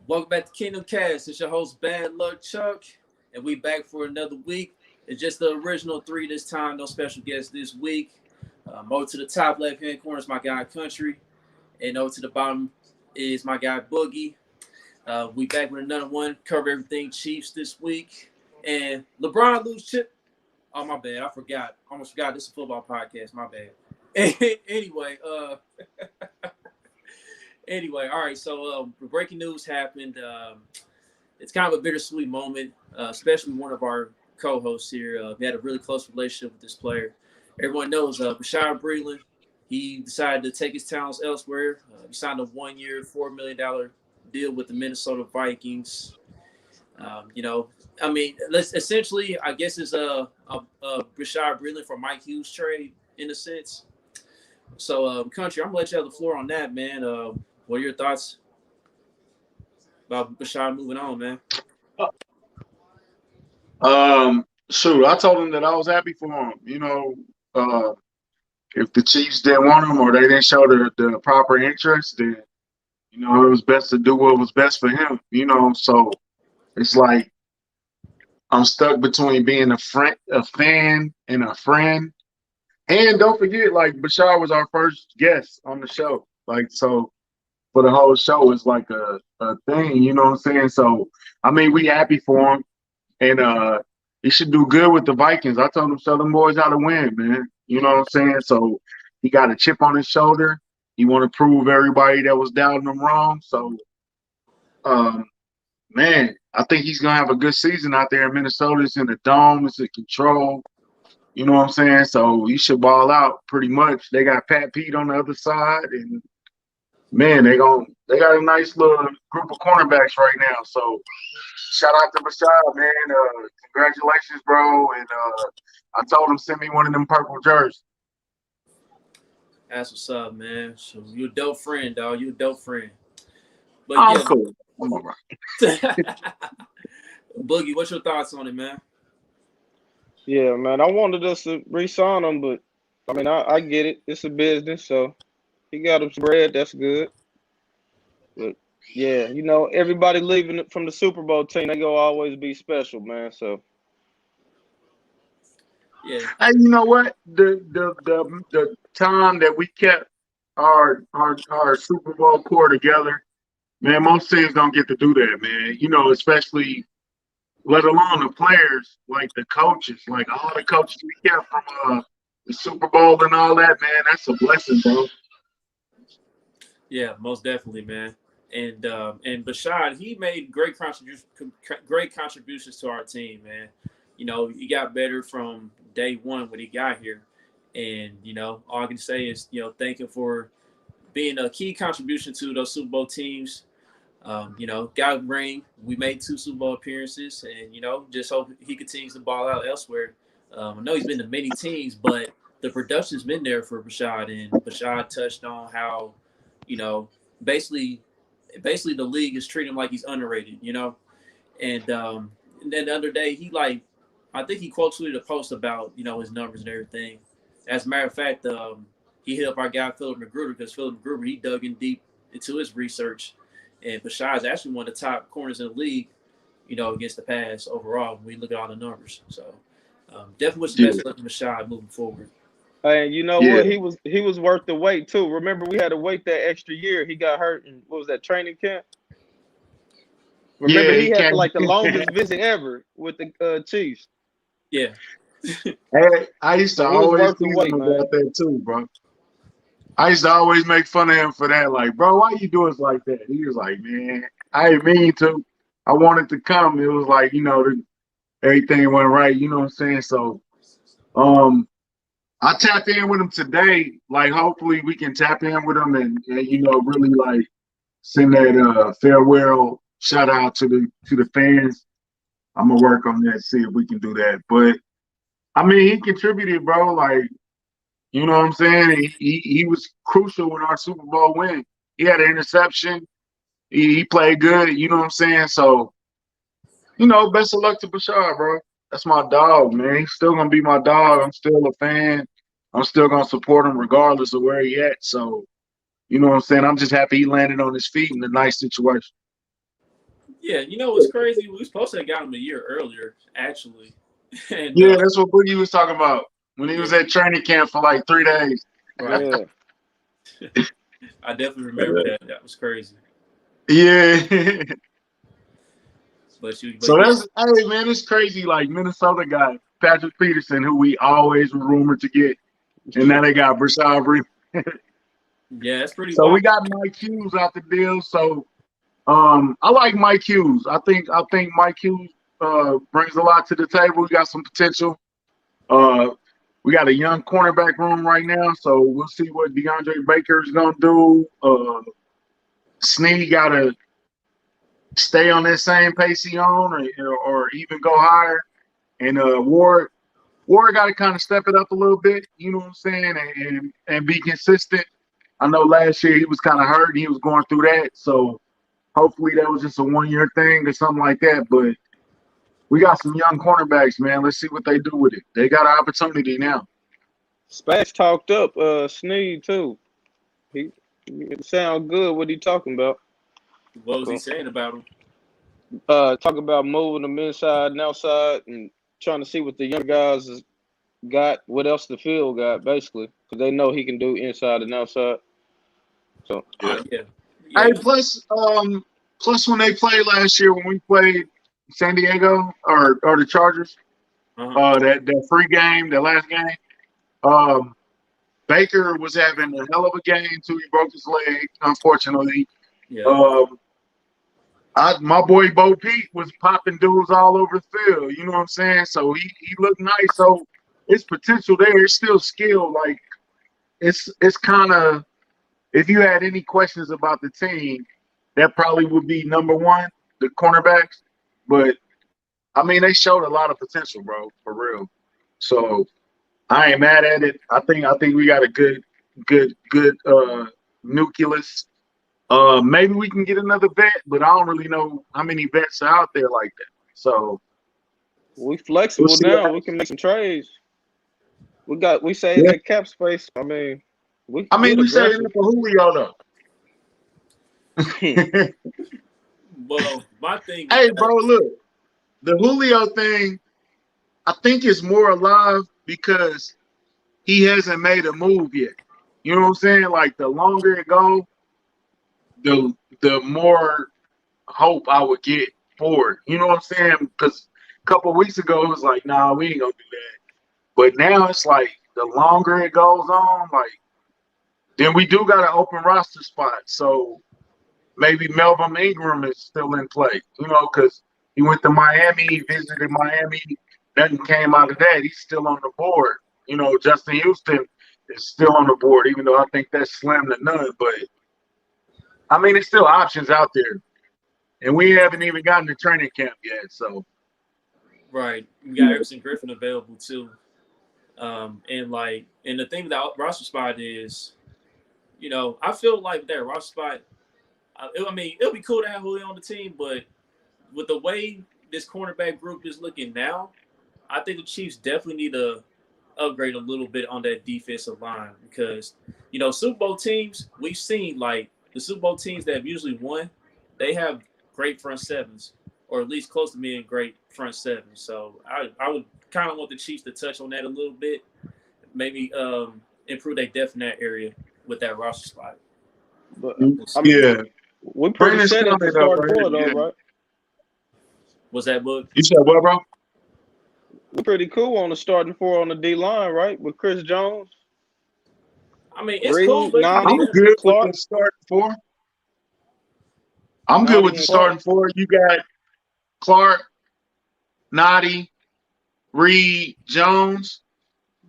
Welcome back to Kingdom Kast. It's your host, Bad Luck Chuck, and we back for another week. It's just the original three this time, no special guests this week. Over to the top left-hand corner is my guy, Country, and over to the bottom is my guy, Boogie. We back with another one, cover everything Chiefs this week. And LeBron lose chip. Oh, my bad. I forgot. Almost forgot this is a football podcast. My bad. Anyway, all right. So breaking news happened. It's kind of a bittersweet moment, especially one of our co-hosts here. We had a really close relationship with this player. Everyone knows Bashaud Breeland. He decided to take his talents elsewhere. He signed a 1-year, $4 million deal with the Minnesota Vikings. Essentially, I guess it's a Bashaud Breeland for Mike Hughes trade in a sense. So, Country, I'm gonna let you have the floor on that, man. What are your thoughts about Bashaud moving on, man? Shoot, I told him that I was happy for him. If the Chiefs didn't want him or they didn't show the proper interest, then it was best to do what was best for him. So it's like I'm stuck between being a fan, and a friend. And don't forget, like Bashaud was our first guest on the show. Like so. For the whole show is like a thing, you know what I'm saying? So, I mean, we happy for him, and he should do good with the Vikings. I told him, show them boys how to win, man. You know what I'm saying? So, he got a chip on his shoulder. He want to prove everybody that was doubting him wrong. So, man, I think he's going to have a good season out there in Minnesota. It's in the dome. It's in control. You know what I'm saying? So, he should ball out pretty much. They got Pat Pete on the other side, and man, they got a nice little group of cornerbacks right now. So shout out to Bashaud, man. Congratulations, bro. And I told him send me one of them purple jerseys. That's what's up, man. So you a dope friend, dog. You a dope friend. But I'm cool. I'm all right. Boogie, what's your thoughts on it, man? Yeah, man. I wanted us to re-sign him, but I mean, I get it. It's a business, so he got him some bread. That's good. But yeah, everybody leaving from the Super Bowl team, they go always be special, man. So yeah. Hey, you know what? The time that we kept our Super Bowl core together, man, most teams don't get to do that, man. Especially let alone the players, like the coaches, like all the coaches we kept from the Super Bowl and all that, man. That's a blessing, bro. Yeah, most definitely, man. And Bashaud, he made great contributions to our team, man. He got better from day one when he got here, and all I can say is thank him for being a key contribution to those Super Bowl teams. Got a ring. We made 2 Super Bowl appearances, and just hope he continues to ball out elsewhere. I know he's been to many teams, but the production's been there for Bashaud, and Bashaud touched on how basically the league is treating him like he's underrated, and then the other day I think he quote tweeted a post about his numbers and everything. As a matter of fact, he hit up our guy Philip McGruder because Philip McGruder, he dug in deep into his research, and Bashaud is actually one of the top corners in the league, against the pass overall when we look at all the numbers. So definitely wish the best luck to Bashaud moving forward. and you know what? He was worth the wait too. Remember, we had to wait that extra year. He got hurt in what was that, training camp? Remember, he had like the longest visit ever with the Chiefs. Yeah. Hey, I used to always tease him about that too, bro. I used to always make fun of him for that. Like, bro, why you do us like that? He was like, man, I didn't mean to. I wanted to come. It was like, everything went right. You know what I'm saying? So, I tapped in with him today. Like, hopefully we can tap in with him and really like send that farewell shout out to the fans. I'm gonna work on that, see if we can do that. But I mean, he contributed, bro. Like, you know what I'm saying? He was crucial in our Super Bowl win. He had an interception. He played good. You know what I'm saying? So, best of luck to Bashaud, bro. That's my dog, man. He's still gonna be my dog. I'm still a fan. I'm still gonna support him regardless of where he at. So, you know what I'm saying? I'm just happy he landed on his feet in a nice situation. Yeah, you know what's crazy? We were supposed to have got him a year earlier, actually. And Yeah, that's what Boogie was talking about when he was yeah, at training camp for like 3 days. right. Yeah. I definitely remember that. That was crazy. Yeah. But So yeah, that's hey man, it's crazy. Like Minnesota guy Patrick Peterson, who we always were rumored to get, and now they got Bashaud Breeland. yeah, that's pretty So we wild. got Mike Hughes out the deal. So I like Mike Hughes. I think Mike Hughes brings a lot to the table. We got some potential. Uh, we got a young cornerback room right now, so we'll see what DeAndre Baker is gonna do. Snead got to stay on that same pace he on, or even go higher. And Ward got to kind of step it up a little bit. You know what I'm saying, and be consistent. I know last year he was kind of hurt and he was going through that, so hopefully that was just a 1 year thing or something like that. But we got some young cornerbacks, man. Let's see what they do with it. They got an opportunity now. Spags talked up Snead too. He it sound good what he talking about. What was he So, saying about him? talk about moving them inside and outside and trying to see what the young guys has got, what else the field got, basically, because they know he can do inside and outside. So Yeah. Yeah, Hey, yeah, plus when they played last year, when we played San Diego or the Chargers, uh-huh. that free game, the last game, um, Baker was having a hell of a game too. He broke his leg, unfortunately. Yeah, Um, my boy Bo Pete was popping dudes all over the field. You know what I'm saying? So he looked nice. So it's potential there. It's still skill. Like it's kind of, if you had any questions about the team, that probably would be number one, the cornerbacks. But I mean, they showed a lot of potential, bro, for real. So I ain't mad at it. I think we got a good nucleus. Maybe we can get another vet, but I don't really know how many vets are out there like that. So we we'll flexible see what now. We happens. can make some trades. We saved Yeah. that cap space. I mean, we I can mean, get we say it aggressive. for Julio though. well, my thing with Hey, that, bro, look, the Julio thing, I think is more alive because he hasn't made a move yet. You know what I'm saying? Like the longer it goes, the more hope I would get for it. You know what I'm saying? Because a couple of weeks ago it was like, nah, we ain't gonna do that. But now it's like the longer it goes on, like then we do got an open roster spot. So maybe Melvin Ingram is still in play. You know, because he went to Miami, visited Miami, nothing came out of that. He's still on the board. You know, Justin Houston is still on the board, even though I think that's slim to none. But I mean, it's still options out there. And we haven't even gotten to training camp yet. So right? We got Everson Griffin available too. And the thing with the roster spot is, I feel like that roster spot. I mean, it'll be cool to have Julio on the team, but with the way this cornerback group is looking now, I think the Chiefs definitely need to upgrade a little bit on that defensive line because, Super Bowl teams, we've seen like the Super Bowl teams that have usually won, they have great front sevens or at least close to being great front sevens. So I would kind of want the Chiefs to touch on that a little bit, maybe improve their depth in that area with that roster spot. But We'll I see. mean, yeah, we're pretty Brandon's set at the coming up starting right four though, here. Yeah. right? Was that book? You said what, bro? We're pretty cool on the starting four on the D line, right? With Chris Jones, I mean, it's cool, Reed, but I'm Nani, good with the Clark, starting four. I'm good with Nani, the and Clark. starting four. You got Clark, Noddy, Reed, Jones.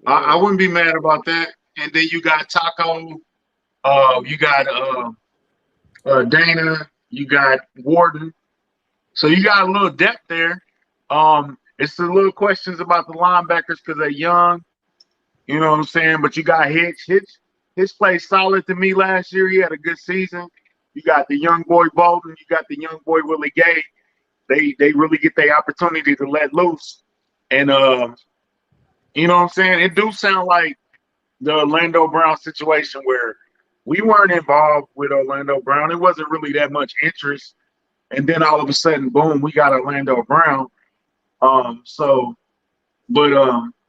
I Yeah, wouldn't be mad about that. And then you got Taco. You got Dana. You got Warden. So you got a little depth there. It's the little questions about the linebackers because they're young. You know what I'm saying? But you got Hitch. Hitch played solid to me last year. He had a good season. You got the young boy Bolden. You got the young boy Willie Gay. They really get their opportunity to let loose. And you know what I'm saying? It do sound like the Orlando Brown situation where we weren't involved with Orlando Brown. It wasn't really that much interest. and then all of a sudden, boom, we got Orlando Brown. I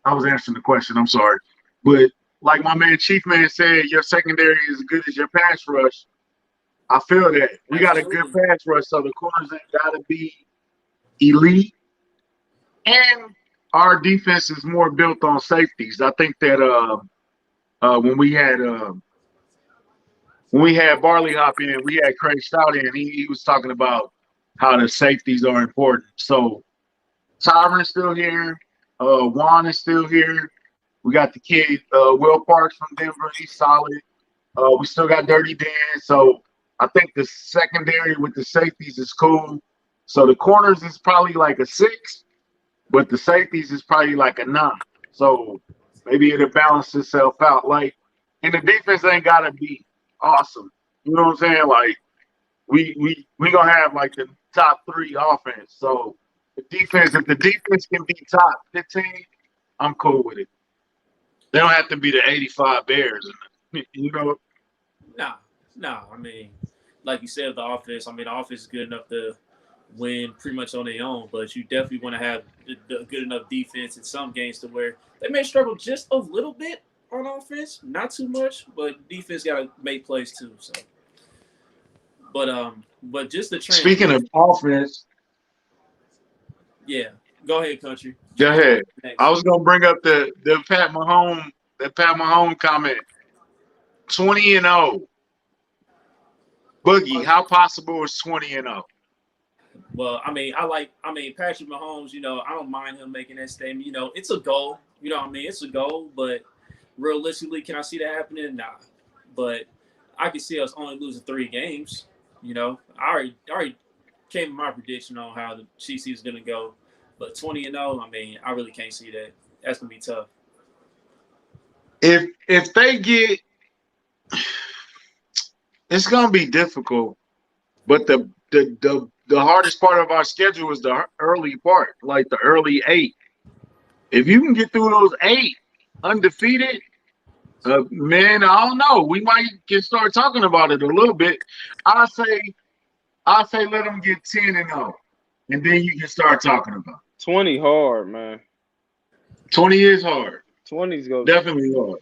was answering the question. I'm sorry, but like my man Chief Man said, your secondary is as good as your pass rush. I feel that we got a good Absolutely. pass rush, so the corners ain't got to be elite, and our defense is more built on safeties. I think that when we had Barley Hop in, we had Craig Stout in. He was talking about how the safeties are important. So Tyron's still here. Juan is still here. We got the kid Will Parks from Denver. He's solid. We still got Dirty Dan. So I think the secondary with the safeties is cool. So the corners is probably like a 6, but the safeties is probably like a 9. So maybe it'll balance itself out. Like, and the defense ain't gotta be awesome. You know what I'm saying? Like we gonna have like the top 3 offense. So the defense, if the defense can be top 15, I'm cool with it. They don't have to be the 85 Bears. You know, No. I mean, like you said, the offense is good enough to win pretty much on their own, but you definitely want to have the good enough defense in some games to where they may struggle just a little bit on offense, not too much, but defense got to make plays too. So, but just the transition. speaking of offense, Yeah, go ahead, country. go ahead. Next. I was gonna bring up the Pat Mahomes comment. 20-0. Boogie, how possible is 20-0? Well, Patrick Mahomes, I don't mind him making that statement. It's a goal. It's a goal, but realistically, can I see that happening? Nah. But I can see us only losing 3 games. I already came with my prediction on how the Chiefs is going to go. But 20-0, I really can't see that. That's going to be tough. If they get, it's gonna be difficult. But the hardest part of our schedule is the early part, like the early 8. If you can get through those 8 undefeated, man, I don't know. We might can start talking about it a little bit. I say let them get 10-0, and then you can start talking about it. 20 hard, man. 20 is hard. 20's go Definitely hard.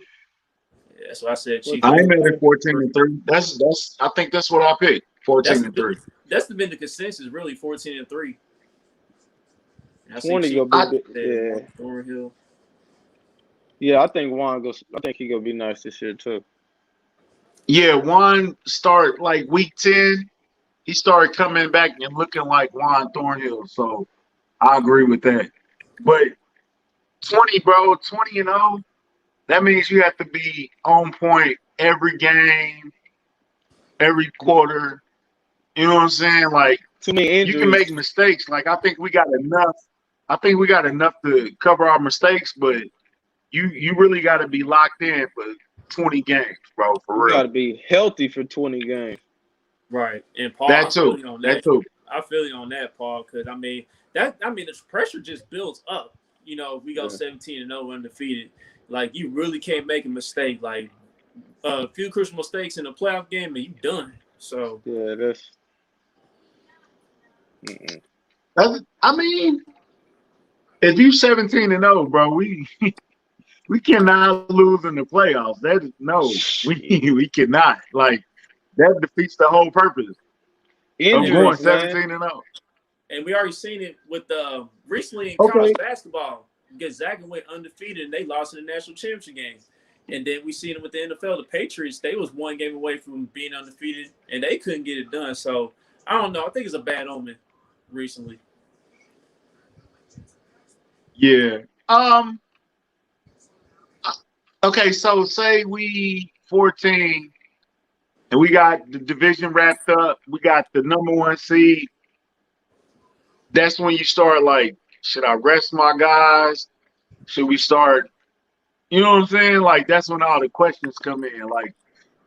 Yeah, that's what I said. Chief. I ain't mad at 14-3. That's I think that's what I picked. 14-3. That's been the consensus, really. 14-3. 20 go be yeah. Thornhill. Yeah, I think Juan goes. I think he gonna be nice this year too. Yeah, Juan start like week 10. He started coming back and looking like Juan Thornhill. So I agree with that. But 20, bro, 20-0. That means you have to be on point every game, every quarter. You know what I'm saying? Like, too many injuries. You can make mistakes. Like, I think we got enough. I think we got enough to cover our mistakes, but you really got to be locked in for 20 games, bro. For real. You got to be healthy for 20 games. Right. And Paul, that too. That too. I feel you on that, Paul, because the pressure just builds up. If we go 17-0 undefeated, like you really can't make a mistake. Like a few crucial mistakes in a playoff game, and you done. So yeah, that's. If you 17-0, bro, we cannot lose in the playoffs. We cannot. Like that defeats the whole purpose of going 17-0. And we already seen it with recently in college basketball. Gonzaga went undefeated and they lost in the national championship game. And then we seen it with the NFL. The Patriots, they was 1 game away from being undefeated and they couldn't get it done. So I don't know. I think it's a bad omen recently. Yeah. Okay, so say we 14 and we got the division wrapped up. We got the number 1 seed. That's when you start like, should I rest my guys? Should we start? You know what I'm saying? Like that's when all the questions come in. Like,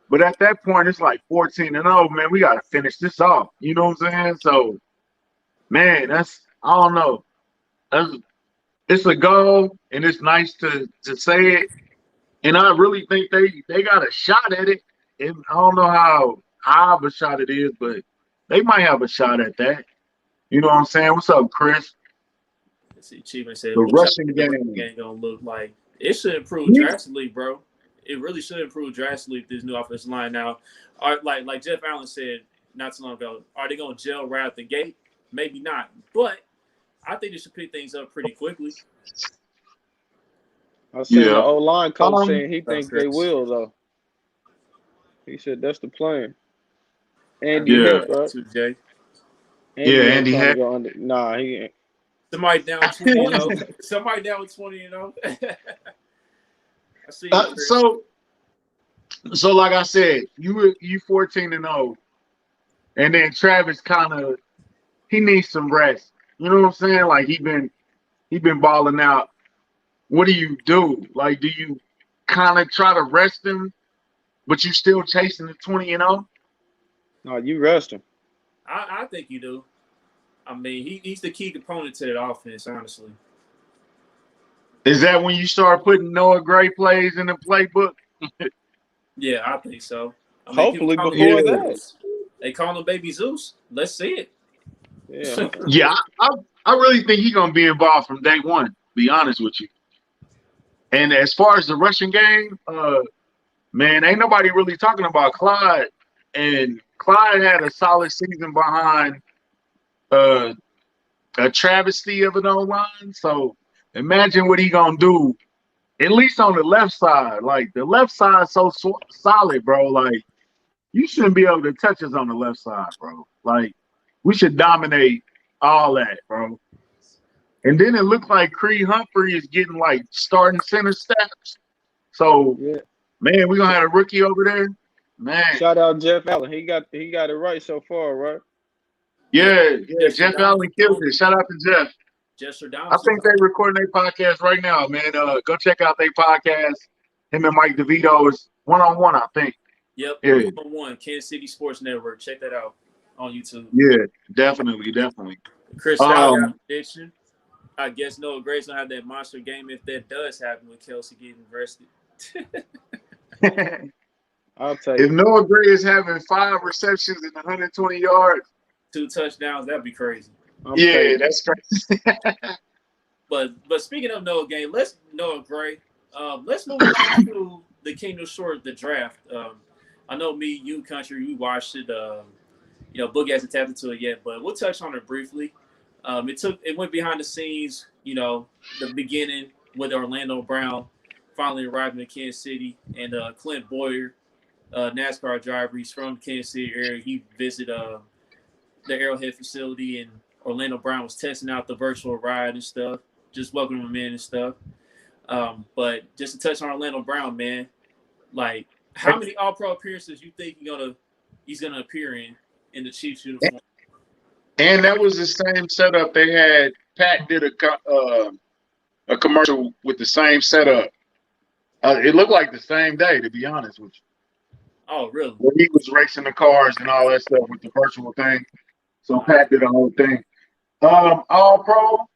but at that point, it's like 14-0, man. We got to finish this off. You know what I'm saying? So, man, I don't know. It's a goal, and it's nice to say it. And I really think they got a shot at it. And I don't know how high of a shot it is, but they might have a shot at that. You know what I'm saying? What's up, Chris? Let's see, Chiefman said, The "What's up? Russian The Russian game. game gonna look like it should improve drastically, bro. It really should improve drastically with this new offensive line. Now, like Jeff Allen said not too long ago, are they gonna gel right out the gate? Maybe not, but I think they should pick things up pretty quickly. I seen the Yeah. O-line coach Um, saying he thinks they will, though. He said that's the plan. Andy Yeah. Heck, right? Too, Jay. Andy ain't Andy trying to Heck. go under. Nah, he ain't. Somebody down 20, Somebody down with 20, I see you, Chris. So like I said, you 14-0, and then Travis he needs some rest. You know what I'm saying? Like he been balling out. What do you do? Like, do you kind of try to rest him, but you still chasing the 20-0? No, you rest him. I think you do. I mean, he's the key component to that offense, honestly. Is that when you start putting Noah Gray plays in the playbook? Yeah, I think so. I mean, Hopefully people call before him that. Zeus. They call him Baby Zeus. Let's see it. Yeah. Yeah, I really think he's gonna be involved from day one. To be honest with you. And as far as the Russian game, man, ain't nobody really talking about Clyde. And Clyde had a solid season behind a travesty of an O-line. So imagine what he gonna do, at least on the left side. Like the left side so solid, bro. Like you shouldn't be able to touch us on the left side, bro. Like we should dominate all that, bro. And then it looked like Creed Humphrey is getting like starting center steps. So Yeah. man, we're gonna have a rookie over there. Man. Shout out Jeff Allen. He got it right so far, right? Yeah, Jeff Jeff Allen killed it. Shout out to Jeff. I think they recording their podcast right now, man. Go check out their podcast. Him and Mike DeVito is one-on-one, I think. Yep, Yeah. 1-on-1, Kansas City Sports Network. Check that out on YouTube. Yeah, definitely. Chris, that prediction. I guess Noah Gray's gonna have that monster game if that does happen with Kelsey getting rested. I'll tell you. If Noah Gray is having 5 receptions and 120 yards, 2 touchdowns, that'd be crazy. That's crazy. But speaking of Noah Gray, let's move on to the Kingdom Short, the draft. I know me, you, Country, we watched it. Boogie hasn't tapped into it yet, but we'll touch on it briefly. It went behind the scenes, the beginning with Orlando Brown finally arriving in Kansas City, and Clint Boyer, NASCAR driver, he's from the Kansas City area. He visited the Arrowhead facility, and Orlando Brown was testing out the virtual ride and stuff, just welcoming him in and stuff. But just to touch on Orlando Brown, man, like how many All-Pro appearances you think he's gonna appear in the Chiefs uniform? And that was the same setup they had. Pat did a commercial with the same setup. It looked like the same day, to be honest with you. Oh, really? Where he was racing the cars and all that stuff with the virtual thing. So Pat did the whole thing. All Pro,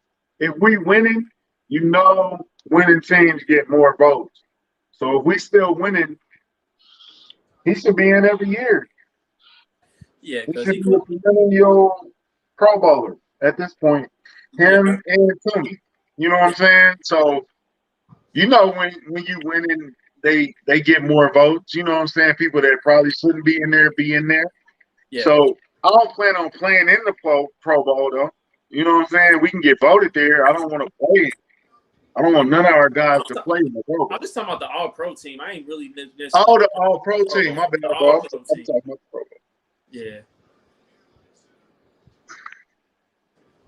if we winning, winning teams get more votes. So if we still winning, he should be in every year. Yeah, he should be a perennial Pro Bowler at this point. Him and Tony. You know what I'm saying? So when you winning, they get more votes. You know what I'm saying? People that probably shouldn't be in there be in there. Yeah. So I don't plan on playing in the Pro Bowl though. You know what I'm saying? We can get voted there. I don't want to play. I don't want none of our guys to play in the Pro Bowl. I'm just talking about the All-Pro team. I ain't really necessarily. Oh, the All-Pro team. My bad, bro. I'm talking about the Pro Bowl. Yeah.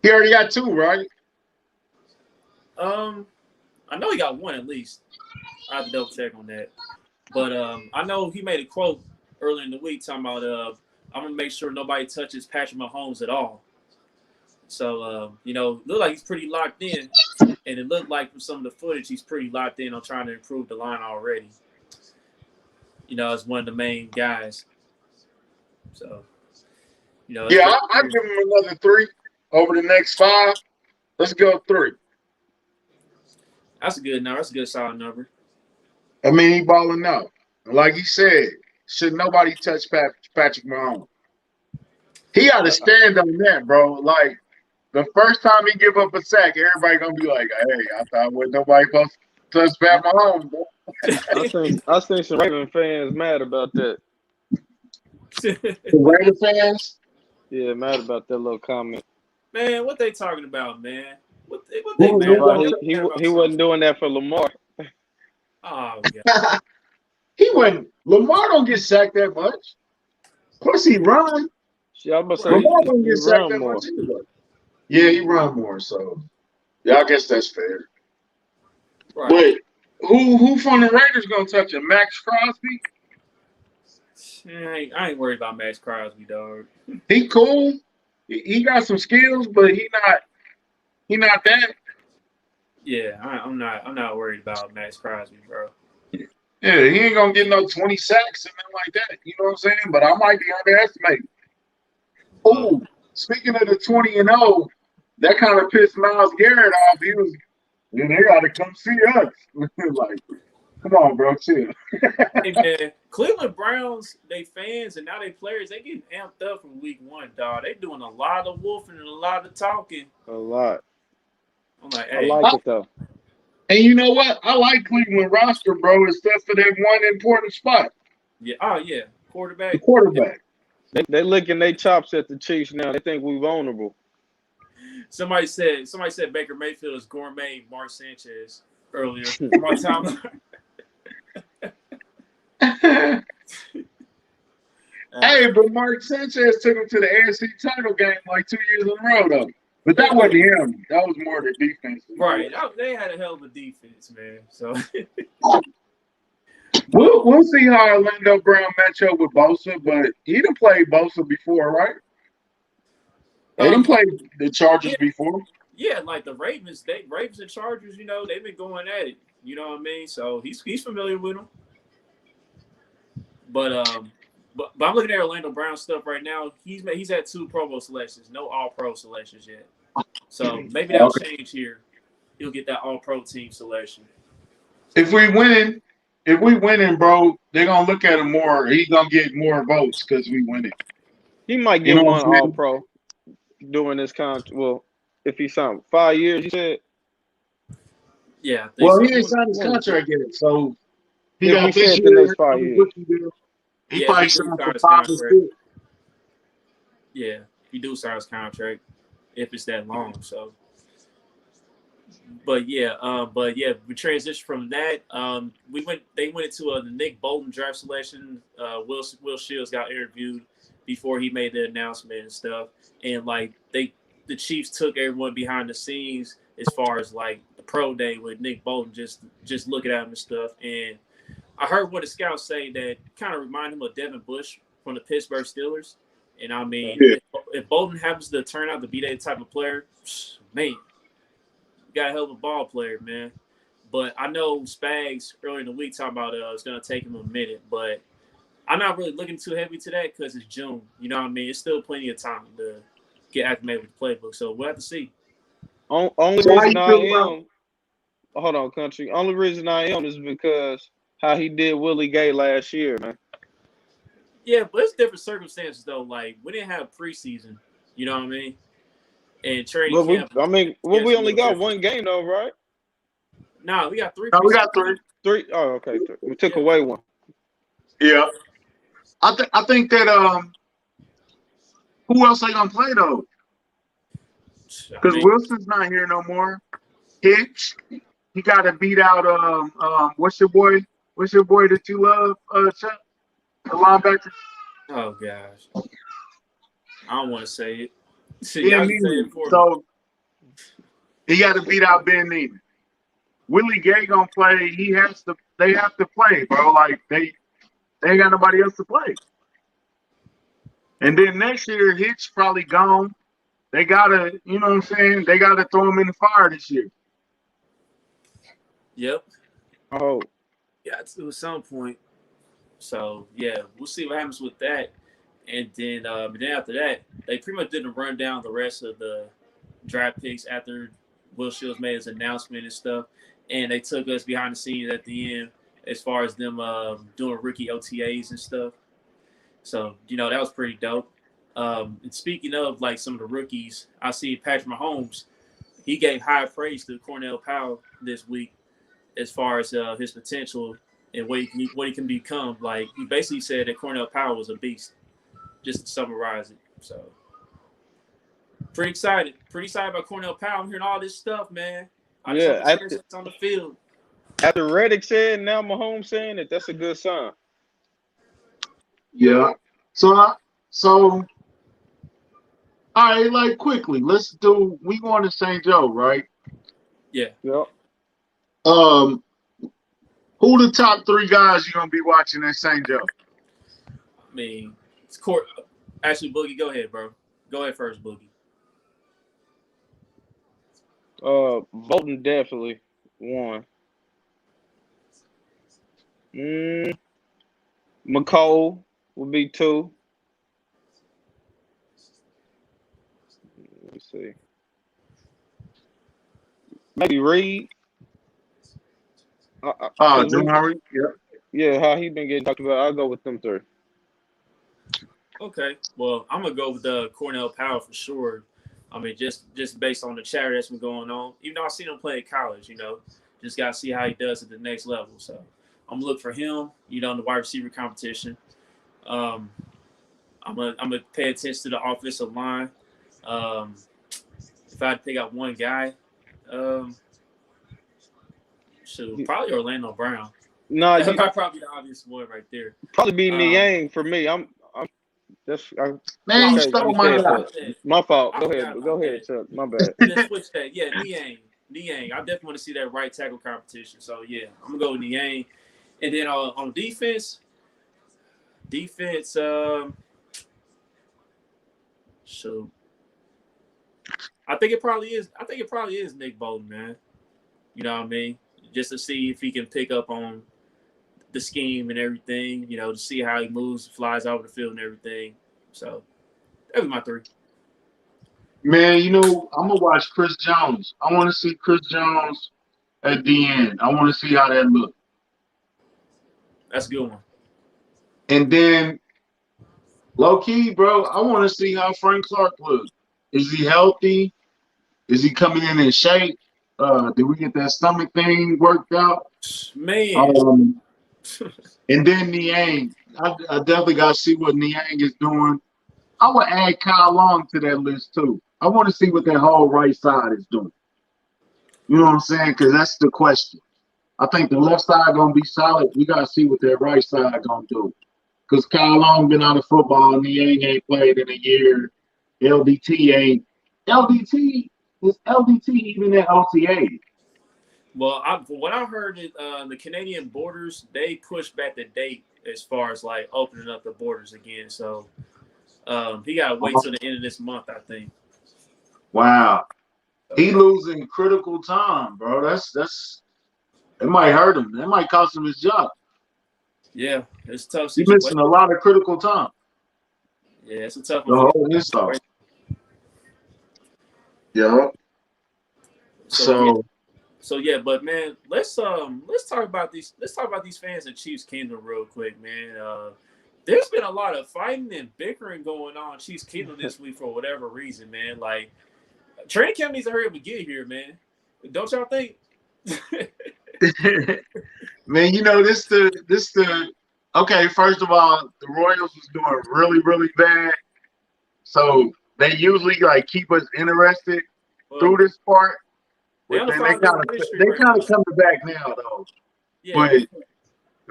He already got 2, right? I know he got 1 at least. I have to double check on that. But I know he made a quote earlier in the week talking about I'm gonna make sure nobody touches Patrick Mahomes at all. So looked like he's pretty locked in, and it looked like from some of the footage he's pretty locked in on trying to improve the line already. As one of the main guys. So I give him another 3 over the next 5. Let's go 3. That's a good number. That's a good solid number. I mean, he balling out. Like he said, should nobody touch Patrick Mahomes. He got to stand on that, bro. Like the first time he give up a sack, everybody gonna be like, "Hey, I thought wasn't nobody supposed to touch Pat Mahomes, bro." I think some Raven fans mad about that. The Raider fans, Yeah, mad about that little comment. Man, what they talking about, man? What they Who- mad who- about? About They mad about he wasn't doing that for Lamar. Oh god. he went. Lamar don't get sacked that much. Of course, he run. See, I was about to Right. Lamar say don't he get sacked run that more. much either. Yeah, he run more. So yeah, I guess that's fair. Right. But who from the Raiders gonna touch him? Max Crosby? I ain't worried about Max Crosby, dog. He cool. He got some skills, but he not that. Yeah, I'm not worried about Max Crosby, bro. Yeah, he ain't gonna get no 20 sacks and nothing like that. You know what I'm saying? But I might be underestimating. Oh, speaking of the 20-0, that kind of pissed Myles Garrett off. He was, they gotta come see us. Like, come on, bro, chill. Hey man, Cleveland Browns, they fans and now they players, they getting amped up from week 1, dog. They doing a lot of wolfing and a lot of talking. A lot. I'm like, I hey, like it though. And you know what? I like Cleveland roster, bro, except for that one important spot, yeah, quarterback. the quarterback. They licking their chops at the Chiefs now. They think we vulnerable. Somebody said Baker Mayfield is gourmet Mark Sanchez earlier. My time. Hey, but Mark Sanchez took him to the AFC title game like 2 years in a row, though. But that wasn't him. That was more the defense. Right. They had a hell of a defense, man. So we'll see how Orlando Brown match up with Bosa, but he done played Bosa before, right? They done played the Chargers before. Yeah, like the Ravens, Ravens and Chargers, they've been going at it. You know what I mean? So he's familiar with them. But I'm looking at Orlando Brown stuff right now. He's had 2 Pro Bowl selections, no All Pro selections yet. So maybe that'll change here. He'll get that All Pro team selection. If we winning, bro, they're gonna look at him more. He's gonna get more votes because we winning. He might get one All Pro during this contract. Well, if he signed 5 years, you said. Yeah. Well, he ain't signed his contract yet, so he got this year. The next 5 years. He probably signed for 5 or 6. Yeah, he do sign his contract if it's that long. So, but yeah, we transitioned from that. They went into the Nick Bolton draft selection. Will Shields got interviewed before he made the announcement and stuff. And like the Chiefs took everyone behind the scenes as far as like the pro day with Nick Bolton just looking at him and stuff. And I heard one of the scouts say that kind of remind him of Devin Bush from the Pittsburgh Steelers. And I mean, if Bolton happens to turn out to be that type of player, man, you got a hell of a ball player, man. But I know Spags earlier in the week talking about it's going to take him a minute. But I'm not really looking too heavy to that because it's June. You know what I mean? It's still plenty of time to get acclimated with the playbook. So we'll have to see. Only reason I am – hold on, country. Only reason I am is because how he did Willie Gay last year, man. Yeah, but it's different circumstances, though. Like, we didn't have preseason. You know what I mean? And training camp. We only got one game, though, right? No, we got 3. No, we got 3. 3? Oh, okay. We took away one. Yeah. I think that who else they gonna play though? Because Wilson's not here no more. Hitch, he got to beat out what's your boy that you love, Chuck, the linebacker. Oh gosh, I don't want to say it. So he got to beat out Ben Neiman. Willie Gay gonna play. They have to play, bro. Like they ain't got nobody else to play. And then next year, Hitch probably gone. They gotta, you know what I'm saying? They gotta throw him in the fire this year. Yep. Oh. Yeah, it was some point. So yeah, we'll see what happens with that. And then after that, they pretty much didn't run down the rest of the draft picks after Will Shields made his announcement and stuff. And they took us behind the scenes at the end as far as them doing rookie OTAs and stuff. So, that was pretty dope. And speaking of like some of the rookies, I see Patrick Mahomes. He gave high praise to Cornell Powell this week as far as his potential and what he can become. Like he basically said that Cornell Powell was a beast. Just to summarize it, so pretty excited about Cornell Powell. I'm hearing all this stuff, man. I just hope Yeah, it's on the field. after Reddick said, now Mahomes saying it, that's a good sign. Yeah. So all right, like quickly, we going to St. Joe, right? Yeah. Yep. Who the top 3 guys you gonna be watching at St. Joe? I mean, it's court. Actually, Boogie, go ahead, bro. Go ahead first, Boogie. Bolton definitely one. McCole would be 2. Let me see. Maybe Reed. Murray. Yeah. Yeah, how he been getting talked about. I'll go with them 3. Okay. Well, I'm gonna go with Cornell Powell for sure. I mean, just based on the chatter that's been going on. Even though I seen him play at college, just gotta see how he does at the next level. So I'm gonna look for him. In the wide receiver competition. I'm gonna pay attention to the offensive line. If I had to pick out one guy, probably Orlando Brown. No, That's probably the obvious one right there. Probably be Niang for me. Man, you stole my guy. My fault. Go ahead, Chuck. My bad. Let's switch that. Yeah, Niang. I definitely want to see that right tackle competition. So yeah, I'm gonna go with Niang. And then on defense, so I think it probably is Nick Bolton, man. You know what I mean? Just to see if he can pick up on the scheme and everything, to see how he moves, flies over the field and everything. So that was my 3. Man, I'm gonna watch Chris Jones. I want to see Chris Jones at the end. I want to see how that looks. That's a good one. And then, low key, bro, I want to see how Frank Clark looks. Is he healthy? Is he coming in shape? Did we get that stomach thing worked out? Man. And then Niang. I definitely got to see what Niang is doing. I would add Kyle Long to that list, too. I want to see what that whole right side is doing. You know what I'm saying? Because that's the question. I think the left side going to be solid. We got to see what that right side going to do. Because Kyle Long been out of football. Niang ain't played in a year. LDT ain't. Is LDT even at OTA? Well, from what I heard, the Canadian borders, they pushed back the date as far as like opening up the borders again. So he got to wait till the end of this month, I think. Wow, he losing critical time, bro. That's it might hurt him. It might cost him his job. Yeah, it's a tough He's situation. missing a lot of critical time. Yeah, it's a tough one. Yeah. So yeah, but man, let's talk about these fans in Chiefs Kingdom real quick, man. There's been a lot of fighting and bickering going on in Chiefs Kingdom this week for whatever reason, man. Like training camp needs to hurry up and get here, man. Don't y'all think? Man, okay, first of all, the Royals was doing really, really bad. So they usually like keep us interested through this part. But then they kind of coming back now though. Yeah. But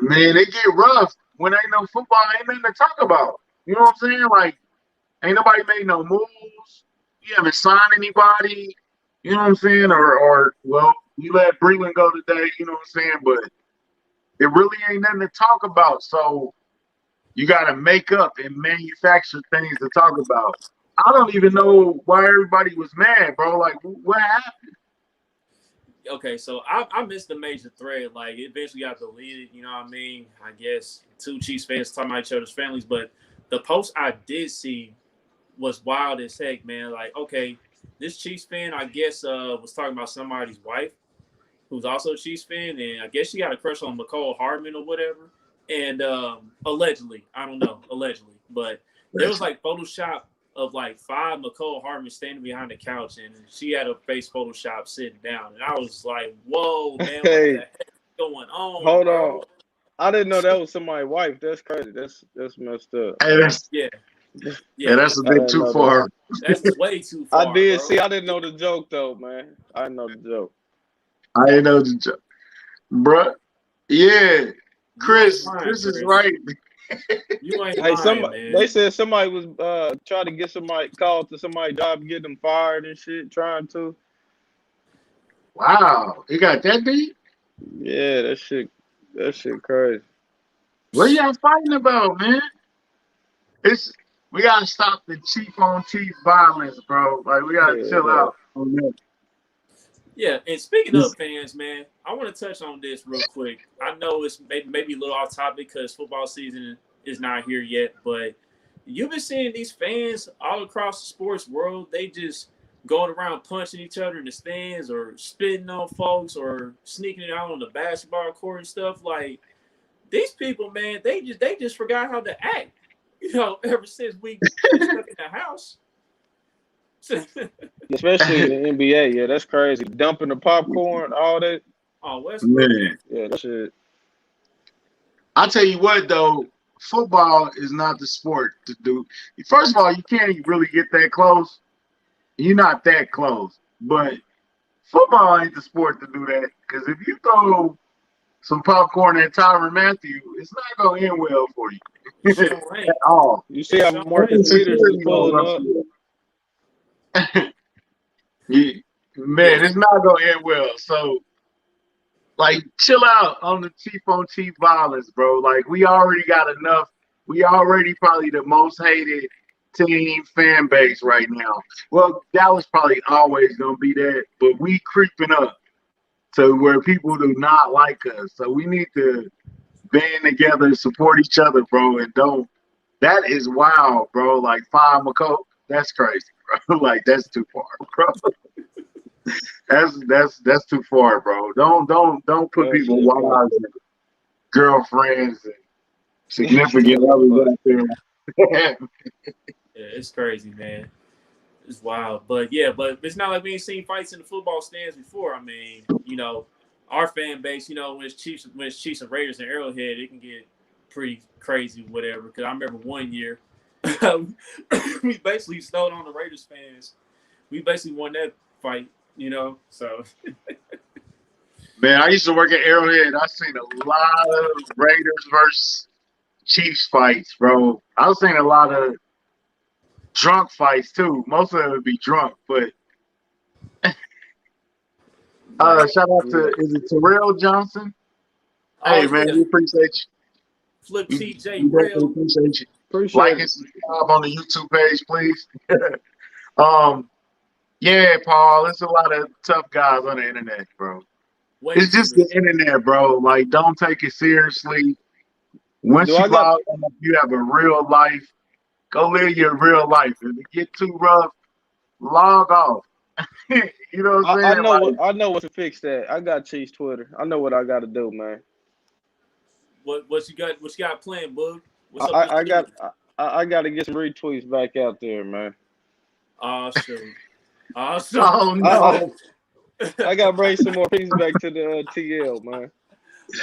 man, they get rough when ain't no football, ain't nothing to talk about. You know what I'm saying? Like, ain't nobody made no moves. You haven't signed anybody. You know what I'm saying? Or we let Breeland go today. You know what I'm saying? But it really ain't nothing to talk about. So you got to make up and manufacture things to talk about. I don't even know why everybody was mad, bro. Like, what happened? Okay, so I missed the major thread. Like, it eventually got deleted, you know what I mean? I guess 2 Chiefs fans talking about each other's families. But the post I did see was wild as heck, man. Like, okay, this Chiefs fan, I guess, was talking about somebody's wife who's also a Chiefs fan. And I guess she got a crush on McCole Hardman or whatever. And allegedly, I don't know, allegedly. But there was, like, Photoshop of like 5 McCole Hartman standing behind the couch, and she had her face Photoshop sitting down, and I was like, "Whoa, man, what the Hey, heck is going on, hold bro?" on. I didn't know that was somebody's wife. That's crazy. That's messed up. Hey, Yeah, yeah, yeah, that's a I bit didn't too know that. far. that's way too I far, did bro. see. I didn't know the joke though, man. I didn't know the joke. I ain't know the joke, bruh. Yeah, You ain't lying, Chris is Chris. right. You ain't Hey, lying, man. they said somebody was trying to get somebody called to somebody's job, get them fired and shit. Trying to. Wow, you got that deep? Yeah, that shit crazy. What y'all fighting about, man? It's we gotta stop the chief on chief violence, bro. Like we gotta chill Yeah, out on that. Yeah, and speaking This, of fans, man, I want to touch on this real quick. I know it's maybe a little off topic because football season is not here yet, but you've been seeing these fans all across the sports world. They just going around punching each other in the stands or spitting on folks or sneaking out on the basketball court and stuff. Like these people, man, they just forgot how to act. You know, ever since we been stuck in the house. especially in the NBA. Yeah, that's crazy. Dumping the popcorn, all that. Oh, Westbrook. man, Yeah, that shit. I tell you what though, football is not the sport to do. First of all, you can't really get that close. You're not that close, but football ain't the sport to do that. Because if you throw some popcorn at Tyrann Matthew, it's not gonna end well for you It at sure ain't. all. You see It how sure Marcus ain't. Peters was Security gonna pulling rough up? you up. Yeah, Yes. man, it's not gonna end well. So, like, chill out on chief violence, bro. Like, we already got enough. We already probably the most hated team fan base right now. Well, Dallas probably always gonna be that, but we creeping up to where people do not like us. So we need to band together and support each other, bro. And don't. That is wild, bro. Like 5 McCall. That's crazy, bro. Like that's too far, bro. That's too far, bro. Don't put That people shit wild. wives and girlfriends and significant others out there. Yeah, it's crazy, man. It's wild. But yeah, but it's not like we ain't seen fights in the football stands before. I mean, you know, our fan base, you know, when it's Chiefs and Raiders and Arrowhead, it can get pretty crazy, whatever. Because I remember one year we basically stole on the Raiders fans. We basically won that fight, you know. So Man, I used to work at Arrowhead. I seen a lot of Raiders versus Chiefs fights, bro. I was seeing a lot of drunk fights too. Most of them would be drunk, but like, shout out to Yeah. is it Terrell Johnson? oh Hey man, yeah, we appreciate Flip you. TJ We definitely Rail. appreciate you. Like Appreciate and it. subscribe on the YouTube page, please. um, yeah, Paul, there's a lot of tough guys on the internet, bro. Way It's too just many. the internet, bro. Like, don't take it seriously. Do Once you I got? log off, you have a real life. Go live your real life. If it get too rough, log off. You know what I'm I saying? know Like, what to fix that. I got Chiefs Twitter. I know what I got to do, man. What you got? What you got playing, Boog? I What's up your I, I got sleeve? I got to get some retweets back out there, man. Oh shoot. Oh shoot. oh I no. I got to bring some more pieces back to the TL, man.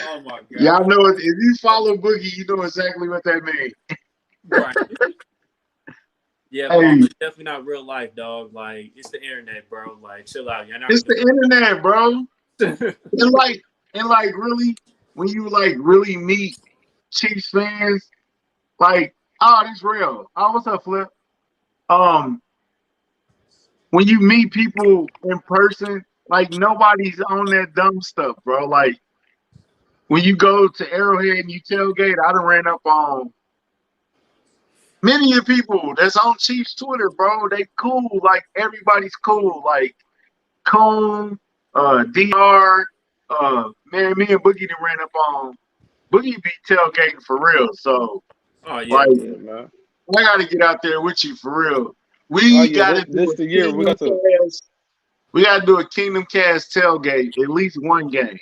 Oh my Y'all god. know it. If you follow Boogie, you know exactly what that means. Right. Yeah, Paul, Hey, it's definitely not real life, dog. Like it's the internet, bro. Like chill out. You're not it's the internet, bro. gonna And like, really, when you like really meet Chiefs fans, like, oh, this real. Oh, what's up, Flip? Um, when you meet people in person, like nobody's on that dumb stuff, bro. Like when you go to Arrowhead and you tailgate, I done ran up on many of the people that's on Chiefs Twitter, bro. They cool. Like everybody's cool. Like Cone, DR, man, me and Boogie done ran up on Boogie be tailgating for real. So Oh yeah. like Yeah, man. I gotta get out there with you for real. Oh We yeah, gotta do this a the year we Kingdom got to Cast. We gotta do a Kingdom Cast tailgate, at least one game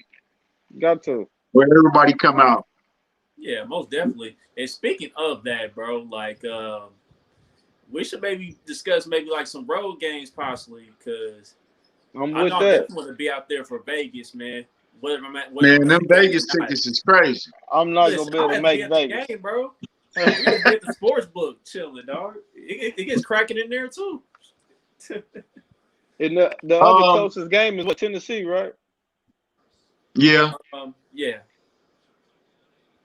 got to. where everybody come out. Yeah, most definitely. And speaking of that, bro, like we should maybe discuss maybe like some road games possibly because I'm I with know I that. definitely want to be out there for Vegas, man. Whether I'm at Man, them the game Vegas or not. tickets is crazy. I'm not Listen, gonna be I able don't to have to be make at the Vegas. game, bro. We just be at the sports book chilling, dog. It gets cracking in there too. And the other Um, closest game is what, Tennessee, right? yeah, Yeah.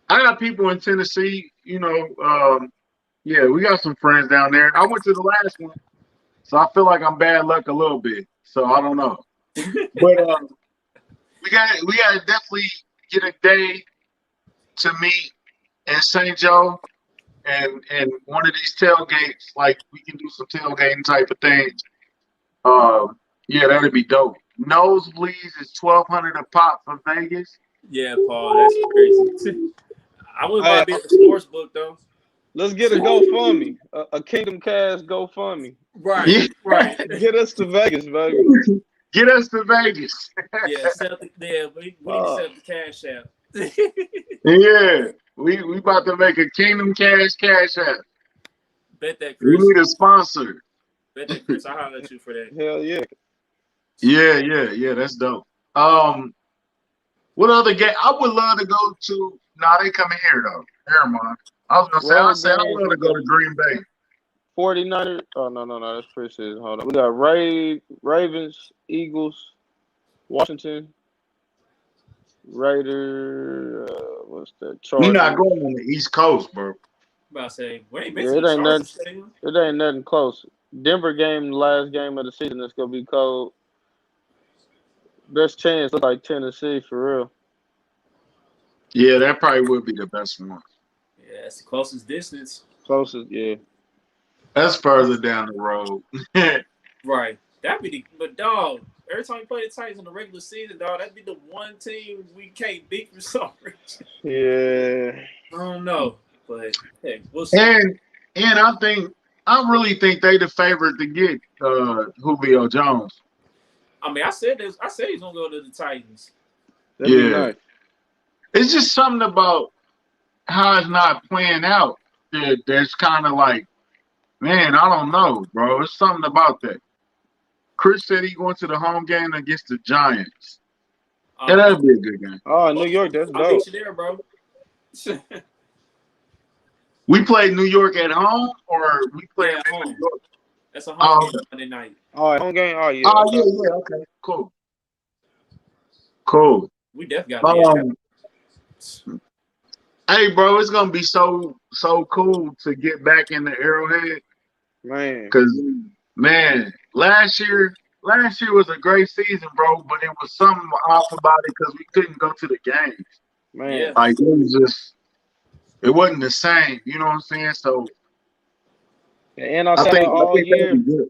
I got people in Tennessee. Yeah, we got some friends down there. I went to the last one, so I feel like I'm bad luck a little bit. So I don't know, but we got to definitely get a day to meet in St. Joe and one of these tailgates. Like we can do some tailgating type of things. Yeah, that'd be dope. Nosebleeds is 1,200 a pop for Vegas. Yeah, Paul, that's crazy. I wouldn't Hey, mind being at the sports book though. let's get a GoFundMe, a Kingdom Cast GoFundMe. Right, Yeah. right. Get us to Vegas, baby. Get us to Vegas. Yeah, we need to set up the cash app. Yeah, we about to make a Kingdom Cash app. Bet that, We Chris. need a sponsor. Bet that, Chris. I'll holler at you for that. Hell yeah. Yeah. That's dope. What other game? I would love to go to. Nah, they coming here though. Never mind. I was gonna say. I Road said I games, love we to go got to Green Bay. 49ers. Oh, no. That's preseason. Hold on. We got Ravens, Eagles, Washington, Raiders. What's that? We not Chargers. going on the East Coast, bro. I'm about to say we ain't been Yeah, to it the ain't nothing. Chargers stadium. It ain't nothing close. Denver game, last game of the season. It's gonna be cold. Best chance look like Tennessee for real. Yeah, that probably would be the best one. Yeah, that's the closest distance. Closest, yeah. That's further down the road. Right. That'd be but dog. Every time we play the Titans in the regular season, dog, that'd be the one team we can't beat for some reason. Yeah. I don't know, but hey, we'll see. and I really think they the favorite to get Julio Jones. I mean, I said this. I said he's gonna go to the Titans. That'd be Yeah. nice. It's just something about how it's not playing out that's kind of like, man, I don't know, bro. It's something about that. Chris said he going to the home game against the Giants. Yeah, that'd be a good game. Oh, New York, that's I'll dope. meet you there, bro. We played New York at home, or we played Yeah, at home. New York? That's a home game Monday night. All right, home game. Oh, yeah. Oh, Okay. yeah, okay. Cool. We definitely got Hey, bro, it's gonna be so cool to get back in the Arrowhead. Man. Cause man, last year was a great season, bro. But it was something off about it because we couldn't go to the games. Man. Yeah. Like it wasn't the same. You know what I'm saying? So And I said all think year. that'd be good.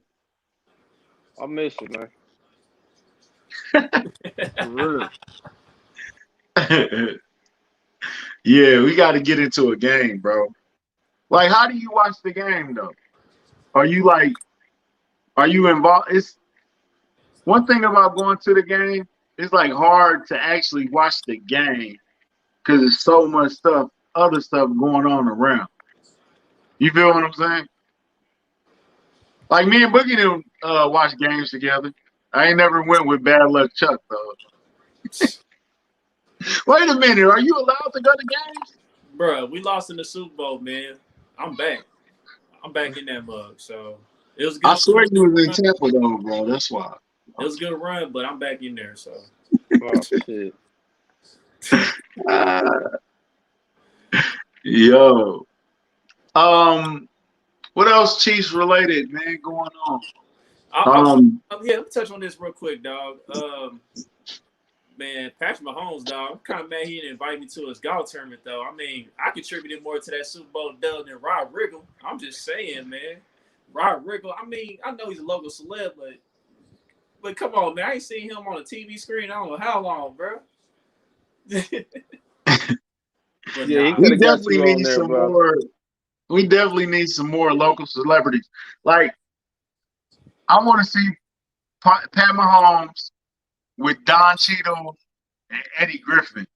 I miss it, man. For real. Yeah, we got to get into a game, bro. Like, how do you watch the game though? Are you involved? It's one thing about going to the game. It's like hard to actually watch the game because there's so much other stuff going on around. You feel what I'm saying? Like me and Boogie didn't watch games together. I ain't never went with Bad Luck Chuck though. Wait a minute, are you allowed to go to games? Bruh, we lost in the Super Bowl, man. I'm back. I'm back in that mug. So it was good. I swear you was in Tampa though, bro. That's why. It was a good run, but I'm back in there. So Oh, shit. Yo. What else Chiefs related, man, going on? yeah, let me touch on this real quick, dog. Man, Patrick Mahomes, dog. I'm kind of mad he didn't invite me to his golf tournament, though. I mean, I contributed more to that Super Bowl dub than Rod Riggle. I'm just saying, man. Rod Riggle, I mean, I know he's a local celeb, but come on, man. I ain't seen him on a TV screen. I don't know how long, bro. But Yeah, he nah, could We have got definitely you on need there, some bro. more. We definitely need some more local celebrities. Like, I want to see Pat Mahomes with Don Cheadle and Eddie Griffin.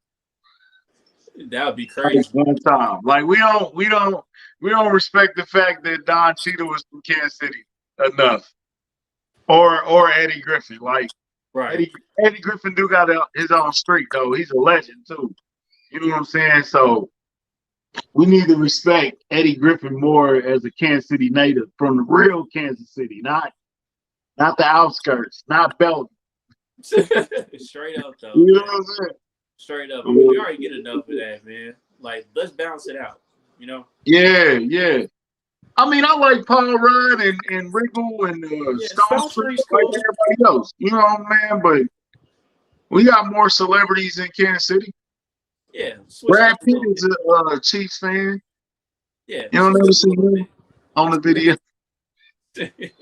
That would be crazy. One time. Like we don't respect the fact that Don Cheadle was from Kansas City enough. Or Eddie Griffin. Like Right. Eddie Griffin do got his own streak though. He's a legend too. You know what I'm saying? So we need to respect Eddie Griffin more as a Kansas City native from the real Kansas City, not the outskirts, not Belton. Straight up though. You know Man. what I'm saying? Straight up. I mean, we already get enough of that, man. Like, let's balance it out. You know? Yeah. I mean, I like Paul Rudd and Wrigle and Stone Street like cool. everybody else. You know what I mean? But we got more celebrities in Kansas City. Yeah. Brad Pitt is a Chiefs fan. Yeah. You don't ever see him on the video.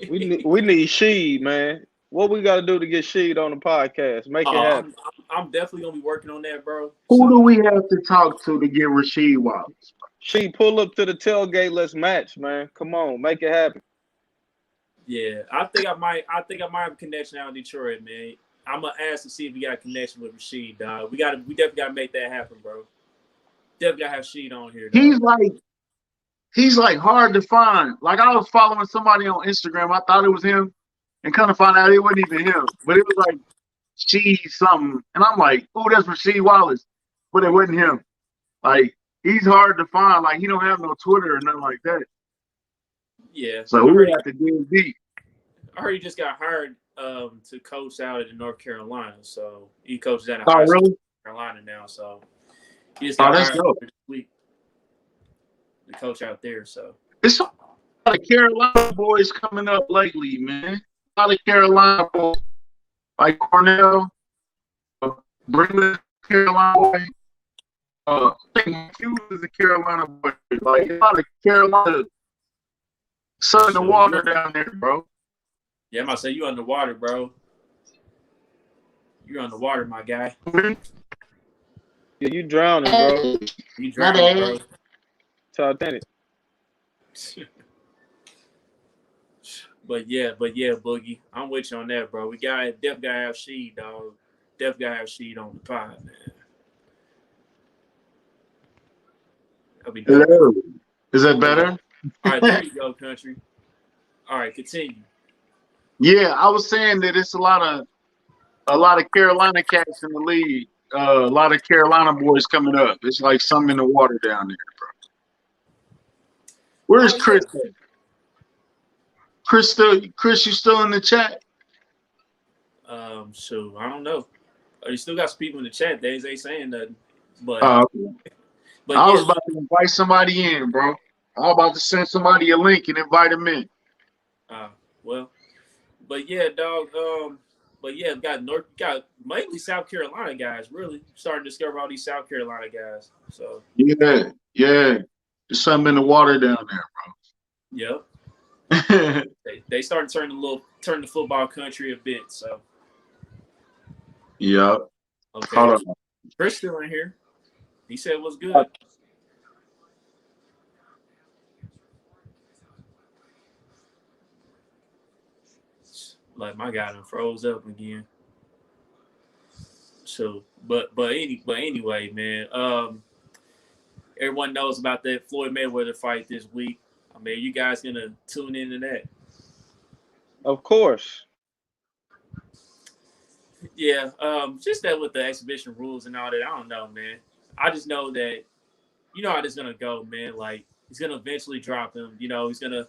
We need Sheed, man. What we got to do to get Sheed on the podcast? Make it happen. I'm definitely gonna be working on that, bro. Who do we have to talk to get Rasheed Wallace? Sheed, pull up to the tailgate. Let's match, man. Come on, make it happen. Yeah, I think I might have a connection out in Detroit, man. I'm gonna ask to see if we got a connection with Rasheed, dog. We definitely gotta make that happen, bro. Definitely gotta have Sheed on here, dog. He's like hard to find. Like I was following somebody on Instagram. I thought it was him, and kind of found out it wasn't even him. But it was like Sheed something, and I'm like, oh, that's Rasheed Wallace, but it wasn't him. Like he's hard to find. Like he don't have no Twitter or nothing like that. Yeah. So we have to dig deep. I heard he just got hired to coach out in North Carolina. So he coaches out in North Carolina now. So he just got hired this week to coach out there. So it's a lot of Carolina boys coming up lately, man. A lot of Carolina boys like Cornell, Breeland, Carolina boy. I think Hughes is a Carolina boy. Like a lot of Carolina sun in the water down there, bro. Yeah, I'm about to say you underwater, bro. You're underwater, my guy. Yeah, you drowning, bro. You drowning, bro. Titanic. But yeah, Boogie. I'm with you on that, bro. We definitely gotta have Sheed, dog. Definitely gotta have Sheed on the pod, man. That'll be dope. Hello. Is that better? All right, there you go, country. All right, continue. Yeah, I was saying that it's a lot of Carolina cats in the league. A lot of Carolina boys coming up. It's like something in the water down there, bro. Where's Chris? Chris, you still in the chat? So I don't know. You still got some people in the chat. They ain't saying nothing. But I was about to invite somebody in, bro. I was about to send somebody a link and invite them in. Well, but yeah, dog. But yeah, got mainly South Carolina guys. Really starting to discover all these South Carolina guys. So yeah, there's something in the water down there, bro. Yep. they started turn the football country a bit. So. Yep. Okay. Chris still in here. He said it was good. Like my guy done froze up again. So, but anyway, man. Everyone knows about that Floyd Mayweather fight this week. I mean, you guys gonna tune into that? Of course. Yeah. Just that with the exhibition rules and all that. I don't know, man. I just know that you know how this is gonna go, man. Like he's gonna eventually drop him. You know, he's gonna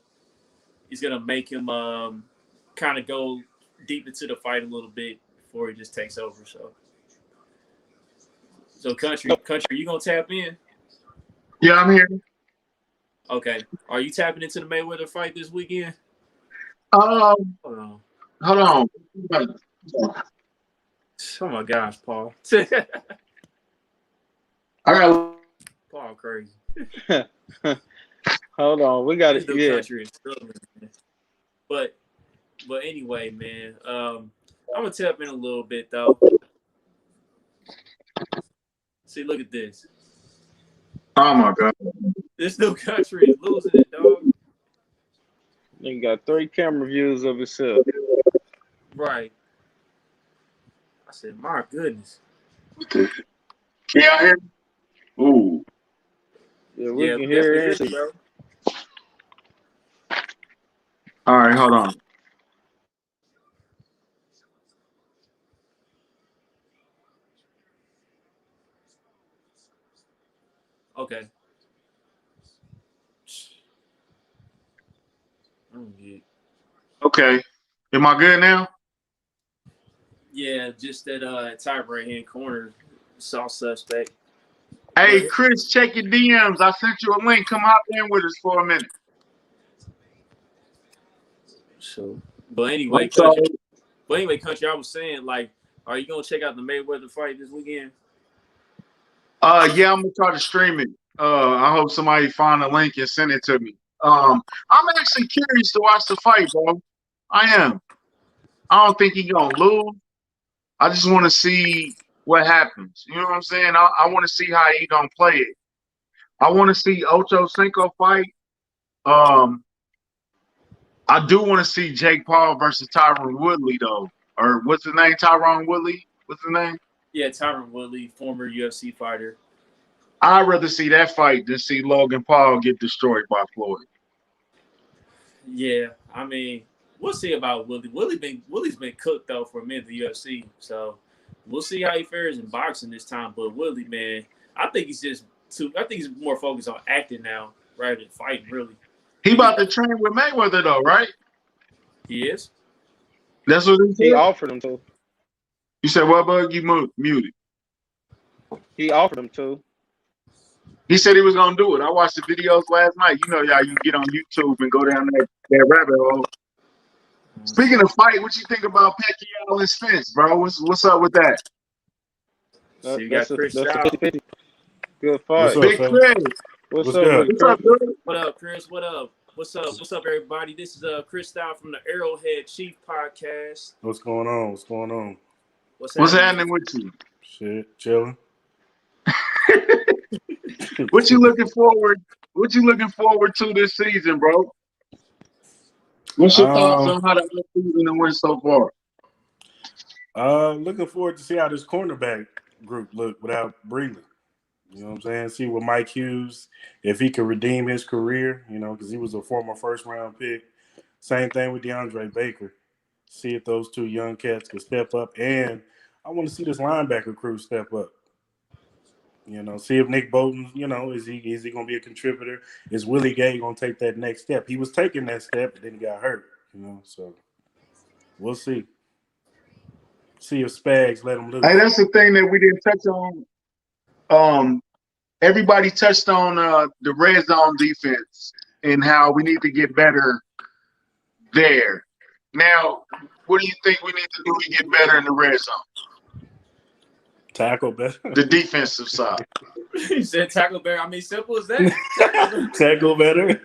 make him kind of go deep into the fight a little bit before he just takes over. So country, you gonna tap in? Yeah, I'm here. Okay. Are you tapping into the Mayweather fight this weekend? Hold on. Oh my gosh, Paul. I got Paul crazy. Hold on, we got it. Yeah. Country is struggling, man. But anyway, man. I'm gonna tap in a little bit though. See, look at this. Oh my god. This new country is losing it, dog. He got 3 camera views of himself. Right. I said, my goodness. Can y'all hear me? Ooh. Yeah, we Yeah, can we hear definitely hear it. you, bro. All right, hold on. Okay. Yeah. Okay. Am I good now? Yeah, just that top right hand corner, saw suspect. Hey, But Chris, check your DMs. I sent you a link. Come hop in with us for a minute. so, but anyway, I'm sorry. country. I was saying, like, are you gonna check out the Mayweather fight this weekend? Yeah, I'm gonna try to stream it. I hope somebody find a link and send it to me. I'm actually curious to watch the fight, bro. I am. I don't think he gonna lose. I just want to see what happens. You know what I'm saying? I want to see how he gonna play it. I want to see Ocho Cinco fight. Um, I do want to see Jake Paul versus Tyron Woodley though. Or what's his name? Tyron Woodley? What's his name? Yeah, Tyron Woodley, former UFC fighter. I'd rather see that fight than see Logan Paul get destroyed by Floyd. Yeah, I mean, we'll see about Woodley. Woodley's been cooked though for a minute in the UFC, so we'll see how he fares in boxing this time. But Woodley, man, I think he's more focused on acting now rather than fighting. Really, He about to train with Mayweather though, right? he is. That's what he He said. offered him to. You said what, Bug? You muted. He offered him to. He said he was gonna do it. I watched the videos last night. You know, y'all, you get on YouTube and go down that rabbit hole. Speaking of fight, what you think about Pacquiao and Spence, bro? What's up with that? So you got That's a Chris that's a Shaw. 50-50. Good What's fight. up, Big fellas? Chris. What's What's up good? with it, What's up, Chris? dude? What up, Chris? What up? What's up? What's up, everybody? This is Chris Style from the Arrowhead Chief Podcast. What's going on? What's going on? What's happening with you? Shit, chilling. What you looking forward? What you looking forward to this season, bro? What's your thoughts on how the season went so far? Looking forward to see how this cornerback group look without Breeland. You know what I'm saying? See what Mike Hughes, if he can redeem his career, you know, because he was a former first-round pick. Same thing with DeAndre Baker. See if those two young cats can step up. And I want to see this linebacker crew step up. You know, see if Nick Bolton, you know, is he going to be a contributor? Is Willie Gay going to take that next step? He was taking that step, but then he got hurt, you know, so we'll see. See if Spags let him loose. Hey, that's the thing that we didn't touch on. Everybody touched on the red zone defense and how we need to get better there. Now, what do you think we need to do to get better in the red zone? Tackle better. The defensive side. You said tackle better. I mean, simple as that. Tackle better.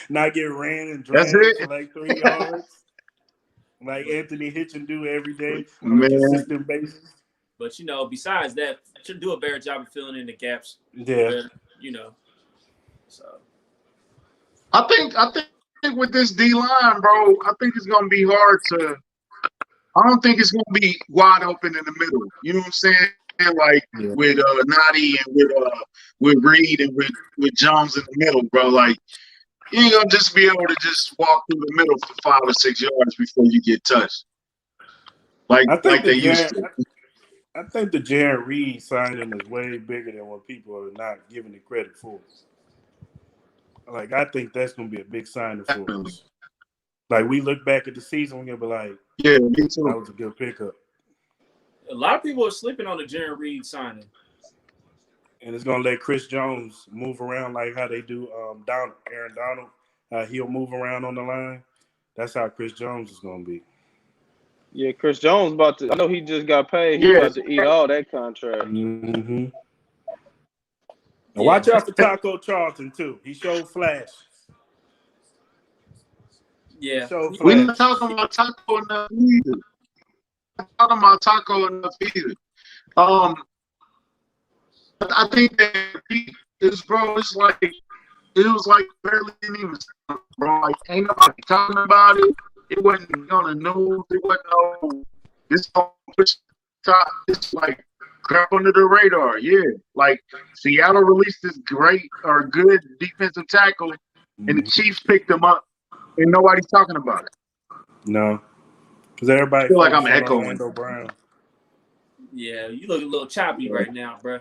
Not get ran and dragged for like 3 yards. Like Anthony Hitchen do every day on a consistent basis. But, you know, besides that, should do a better job of filling in the gaps. Yeah. Better, you know. So I think with this D line, bro, I think it's gonna be hard to. I don't think it's gonna be wide open in the middle. You know what I'm saying? Like with Nadi and with Reed and with Jones in the middle, bro. Like you ain't gonna just be able to just walk through the middle for 5 or 6 yards before you get touched. Like they used to. I think the Jaron Reed signing is way bigger than what people are not giving it credit for. Like, I think that's going to be a big signing for us. Like, we look back at the season, we're going to be like, yeah, me too. That was a good pickup. A lot of people are sleeping on the Jaron Reed signing. And it's going to let Chris Jones move around like how they do Aaron Donald. He'll move around on the line. That's how Chris Jones is going to be. Yeah, Chris Jones about to. I know he just got paid. He's about to eat all that contract. Mm-hmm. And watch out for Taco Charlton too. He showed flashes. Yeah, we're not talking about Taco enough either. Talking about Taco enough either. I think that it's like it was like barely even, bro. Like ain't nobody talking about it. It wasn't on the news. It wasn't no. It's gonna push top. It's like crap under the radar. Yeah, like Seattle released this great or good defensive tackle, and the Chiefs picked him up, and nobody's talking about it. No, because I everybody feel like I'm focused on echoing. Orlando Brown. Yeah, you look a little choppy right now, bro.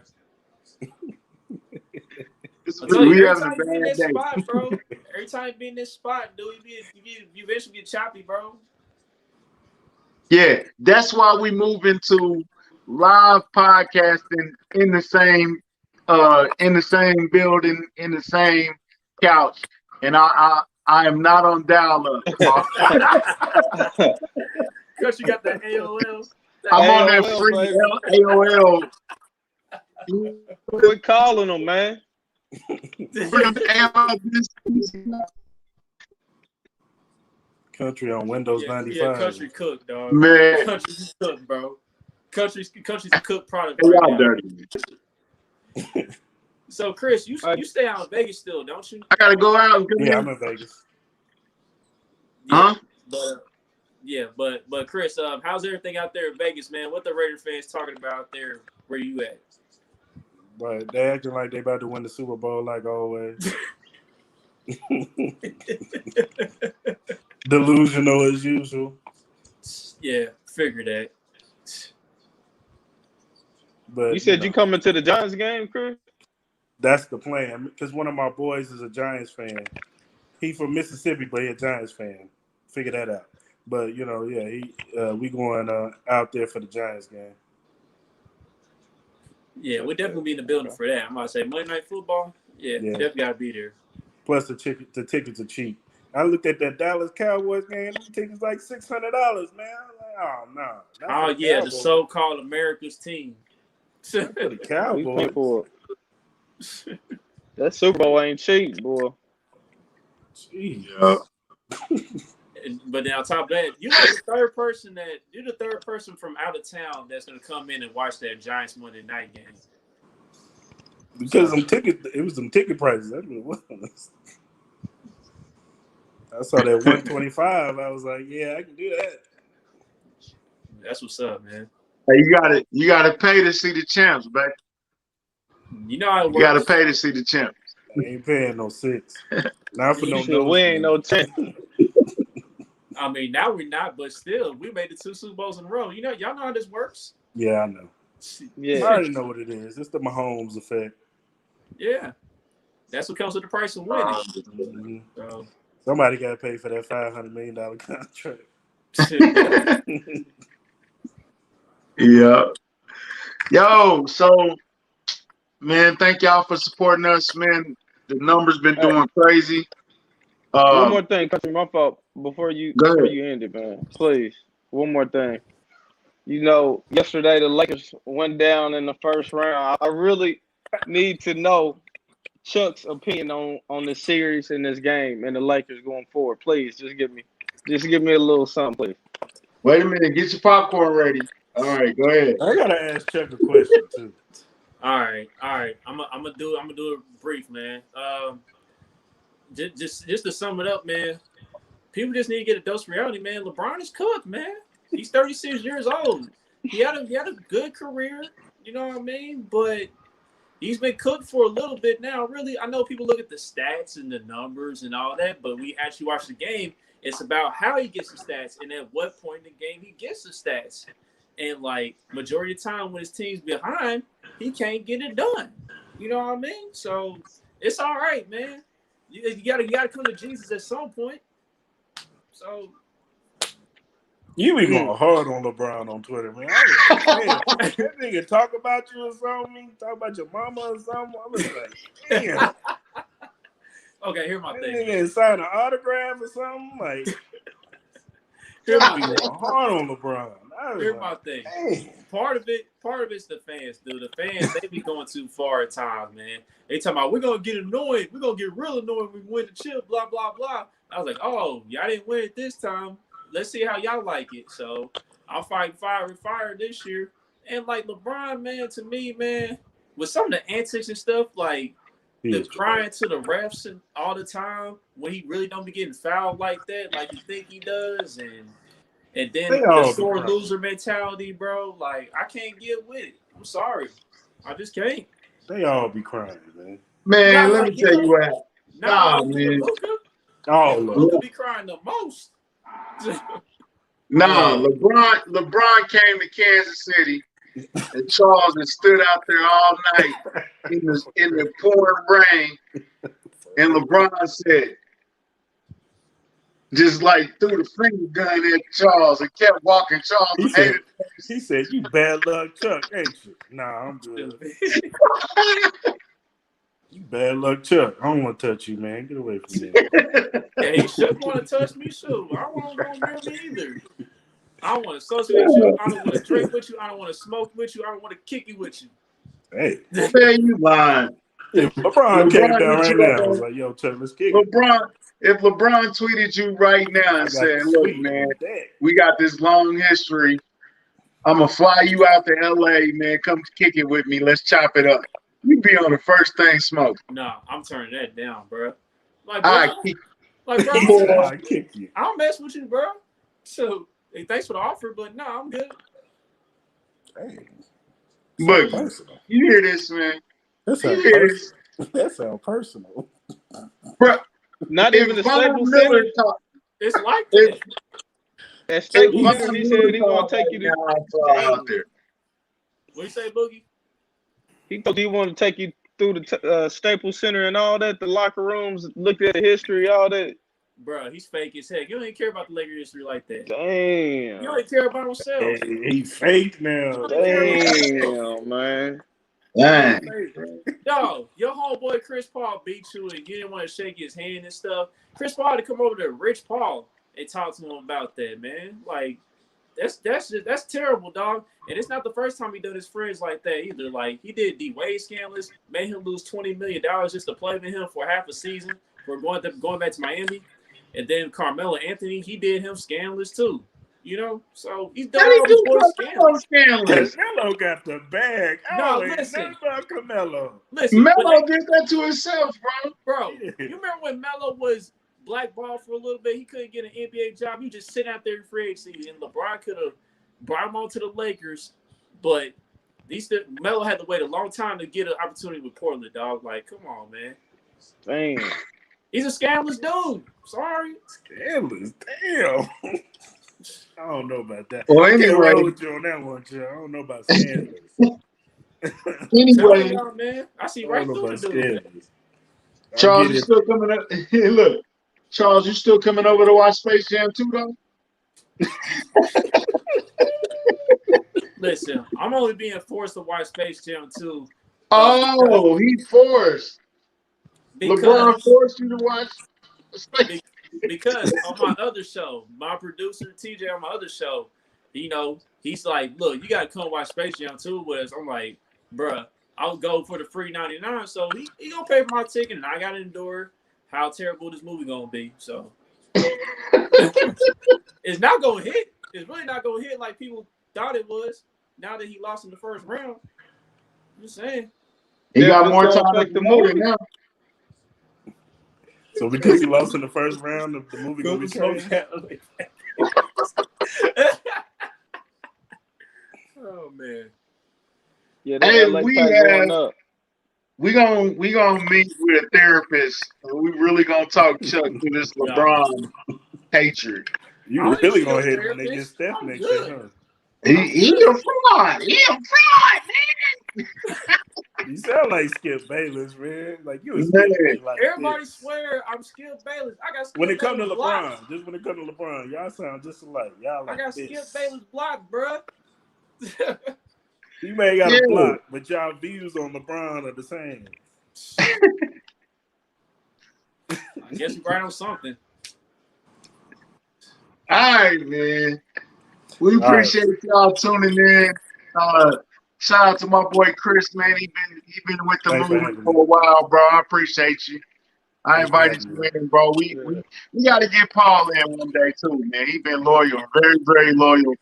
I tell you, We every having a time you be in bad this day. spot, bro. Every time you be in this spot, dude, you eventually get choppy, bro. Yeah, that's why we move into live podcasting in the same building, in the same couch. And I am not on dial up. Because you got that AOL. I'm on that AOL, free baby. AOL. Quit calling them, man. Country on Windows Yeah, 95. country cook, dog. Man, Country's cook, bro. Country's a cook product y'all right now. dirty. So, Chris, you stay out in Vegas still, don't you? I gotta go out and come Yeah, in. I'm in Vegas. Yeah, Huh? but Chris, how's everything out there in Vegas, man? What the Raider fans talking about out there? Where you at? But they acting like they about to win the Super Bowl like always. Delusional as usual. Yeah, figure that. But You said you coming to the Giants game, Chris? That's the plan. Because one of my boys is a Giants fan. He from Mississippi, but he a Giants fan. Figure that out. But we going out there for the Giants game. Yeah, we'll definitely be in the building for that. I'm about to say Monday Night Football. Yeah, definitely got to be there. Plus the tickets are cheap. I looked at that Dallas Cowboys game. The tickets like $600, man. I'm like, oh no. Oh yeah, the so-called America's team. For the Cowboys. For it. That Super Bowl ain't cheap, boy. Jeez. Yeah. But then on top of that, you're the third person from out of town that's gonna come in and watch that Giants Monday night game. Because it was some ticket prices. That's what it was. I saw that 125. I was like, yeah, I can do that. That's what's up, man. Hey, you gotta pay to see the champs, baby. You know how it works. You gotta pay to see the champs. I ain't paying no $6. Not for no Shit, we ain't no 10. I mean, now we're not, but still, we made it 2 Super Bowls in a row. Y'all know how this works. Yeah, I know. Yeah. I already know what it is. It's the Mahomes effect. Yeah. That's what comes with the price of winning. Mm-hmm. So. Somebody got to pay for that $500 million contract. Yeah. Yo, so, man, thank y'all for supporting us, man. The numbers been doing crazy. One more thing, Country, my fault. Before you end it, man, please. One more thing. You know, yesterday the Lakers went down in the first round. I really need to know Chuck's opinion on the series in this game and the Lakers going forward. Please, just give me a little something, please. Wait a minute, get your popcorn ready. All right, go ahead. I gotta ask Chuck a question too. All right. I'm gonna do it brief, man. Just to sum it up, man. People just need to get a dose of reality, man. LeBron is cooked, man. He's 36 years old. He had a good career, you know what I mean? But he's been cooked for a little bit now. Really, I know people look at the stats and the numbers and all that, but we actually watch the game. It's about how he gets the stats and at what point in the game he gets the stats. And like majority of the time when his team's behind, he can't get it done. You know what I mean? So it's all right, man. You gotta come to Jesus at some point. So you be going hard on LeBron on Twitter, man. That nigga talk about you or something, talk about your mama or something. I was like, damn. Okay, here's my thing. That nigga sign an autograph or something. Like, here's my thing. Hard on LeBron. Here's my thing. Dang. Part of it's the fans, dude. The fans, they be going too far at times, man. They talking about we're gonna get annoyed. We're gonna get real annoyed when we win the chip, blah, blah, blah. I was like, oh, y'all didn't win it this time. Let's see how y'all like it. So I'm fighting fire with fire this year. And like LeBron, man, to me, man, with some of the antics and stuff, like the crying to the refs and all the time when he really don't be getting fouled like that, like you think he does, and then the sore loser mentality, bro. Like I can't get with it. I'm sorry. I just can't. They all be crying, man. Man, Not let like me tell you him. what. Not Nah, like him and man. Luka. All of Luka them. be crying the most. Nah, Oh. LeBron came to Kansas City and Charles had stood out there all night in the pouring rain. And LeBron said, just like threw the finger gun at Charles and kept walking. Charles He hated said, you bad luck Chuck, ain't you? Nah, I'm good. You bad luck Chuck. I don't want to touch you, man. Get away from me. Yeah, he should want to touch me, too. I don't want to go near me either. I don't want to associate you. I don't want to drink with you. I don't want to smoke with you. I don't want to kick it with you. Hey. Man, you lying. If LeBron came down hit right you now, I up was on- like, yo, Chuck, let's kick it. If LeBron tweeted you right now I and got said, the look, suite man, on deck. we got this long history. I'm going to fly you out to LA, man. Come kick it with me. Let's chop it up. You be on the first thing smoke. Nah, I'm turning that down, bro. Like, I bro, kick like, bro, He said, I kick you. I don't mess with you, bro. So, hey, thanks for the offer, but nah, I'm good. Hey, Look, personal. you hear this, man? That sounds You hear this? personal. That sounds personal. Bro, Not even the if Von Staples Miller Center. talk, It's like if, that. At if Staples Von Center, he Miller said he want talk to take right you now, to. I'll fly out there. What you say, Boogie? He told you he wanted to take you through the Staples Center and all that, the locker rooms, looked at the history, all that. Bro, he's fake as heck. You don't even care about the Lakers history like that. Damn. You only care about himself. Hey, he fake now. Damn, man. Dang. Yo, your homeboy Chris Paul beat you and you didn't want to shake his hand and stuff. Chris Paul had to come over to Rich Paul and talk to him about that, man. Like, that's terrible, dog. And it's not the first time he done his friends like that either. Like, he did D-Wade scandalous, made him lose $20 million just to play with him for half a season for going back to Miami. And then Carmelo Anthony, he did him scandalous too. You know? So he's done all his boys scandalous. Melo got the bag. No, Ain't listen. nothing about Carmelo. Listen, Melo did that to himself, bro. Yeah. You remember when Melo was blackballed for a little bit? He couldn't get an NBA job. You just sit out there in free agency, and LeBron could have brought him on to the Lakers, but Melo had to wait a long time to get an opportunity with Portland, dog. Like, come on, man. Damn. He's a scandalous dude. Sorry. Scandalous. Damn. I don't know about that. Well, I can't anyway. roll with you on that one, Chuck. I don't know about scandalous. Anyway, Y'all, man. I see I right don't know through about the dude. scandalous. Charles, you still coming up? Look, Charles, you still coming over to watch Space Jam 2, though? Listen, I'm only being forced to watch Space Jam 2. Oh, he forced. LeBron forced you to watch Space Because on my other show, my producer TJ on my other show, you know, he's like, look, you gotta come watch Space Jam 2 with us. I'm like, bruh, I'll go for the free 99. So he gonna pay for my ticket, and I gotta endure how terrible this movie gonna be. So it's not gonna hit. It's really not gonna hit like people thought it was. Now that he lost in the first round, I'm just saying. He got more to time to affect the promote it movie. now. So because he lost in the first round, the movie gonna be trash. Oh man. Yeah, Hey, that LA pack going up. we gonna meet with a therapist. And we really gonna talk Chuck to this LeBron hatred. You really gonna hit when they get Steph next year, huh? He a fraud. He a fraud, man. You sound like Skip Bayless, man. Like you a Man. Skip Bayless. Like Everybody this. swear I'm Skip Bayless. I got Skip When it comes to Bayless LeBron, blocked. just when it comes to LeBron, y'all sound just alike. Y'all like I got this. Skip Bayless blocked, bruh. You may got a block, but y'all views on LeBron are the same. I guess you're right on something. All right, man. We appreciate y'all tuning in. Shout out to my boy Chris, man. He been with the movement for a while, bro. I appreciate you. I invited you in, bro. We got to get Paul in one day too, man. He been loyal, very, very loyal.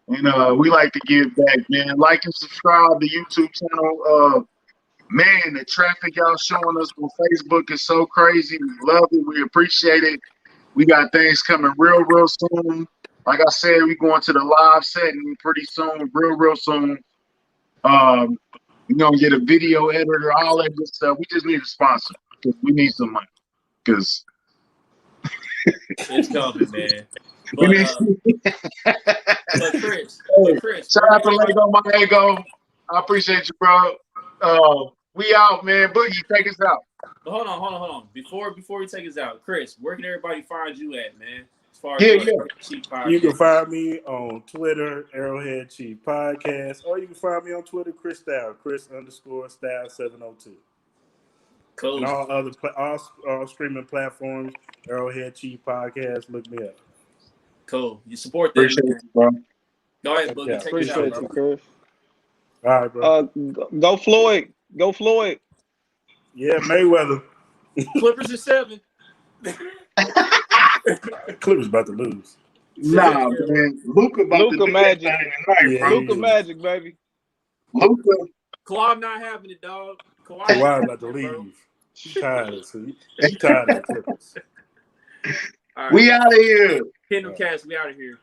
And we like to give back, man. Like and subscribe to YouTube channel. Man, the traffic y'all showing us on Facebook is so crazy. We love it. We appreciate it. We got things coming real, real soon. Like I said, we going to the live setting pretty soon, real, real soon. Get a video editor, all that good stuff. We just need a sponsor because we need some money. Because It's coming, man. we But need. but Chris, Shout out to Lego Manego. I appreciate you, bro. We out, man. Boogie, take us out. Hold on. Before we take us out, Chris, where can everybody find you at, man? As far as Chief Podcast. You can find me on Twitter, Arrowhead Chief Podcast, or you can find me on Twitter, Chris Style, Chris_Style702. Cool. And all other all streaming platforms, Arrowhead Chief Podcast. Look me up. Cool. You support that. Appreciate it, bro. Go ahead, Boogie. Take us out, Appreciate bro. you, Chris. All right, bro. Go Floyd. Go Floyd. Yeah, Mayweather. Clippers are 7. Clippers about to lose. Nah, man. Luka Magic. Yeah, Luka Magic, baby. Luka. Kawhi not having it, dog. Kawhi about to leave. He's tired of it. He's tired of the Clippers. All right. We out of here. Kingdom Cast, we out of here.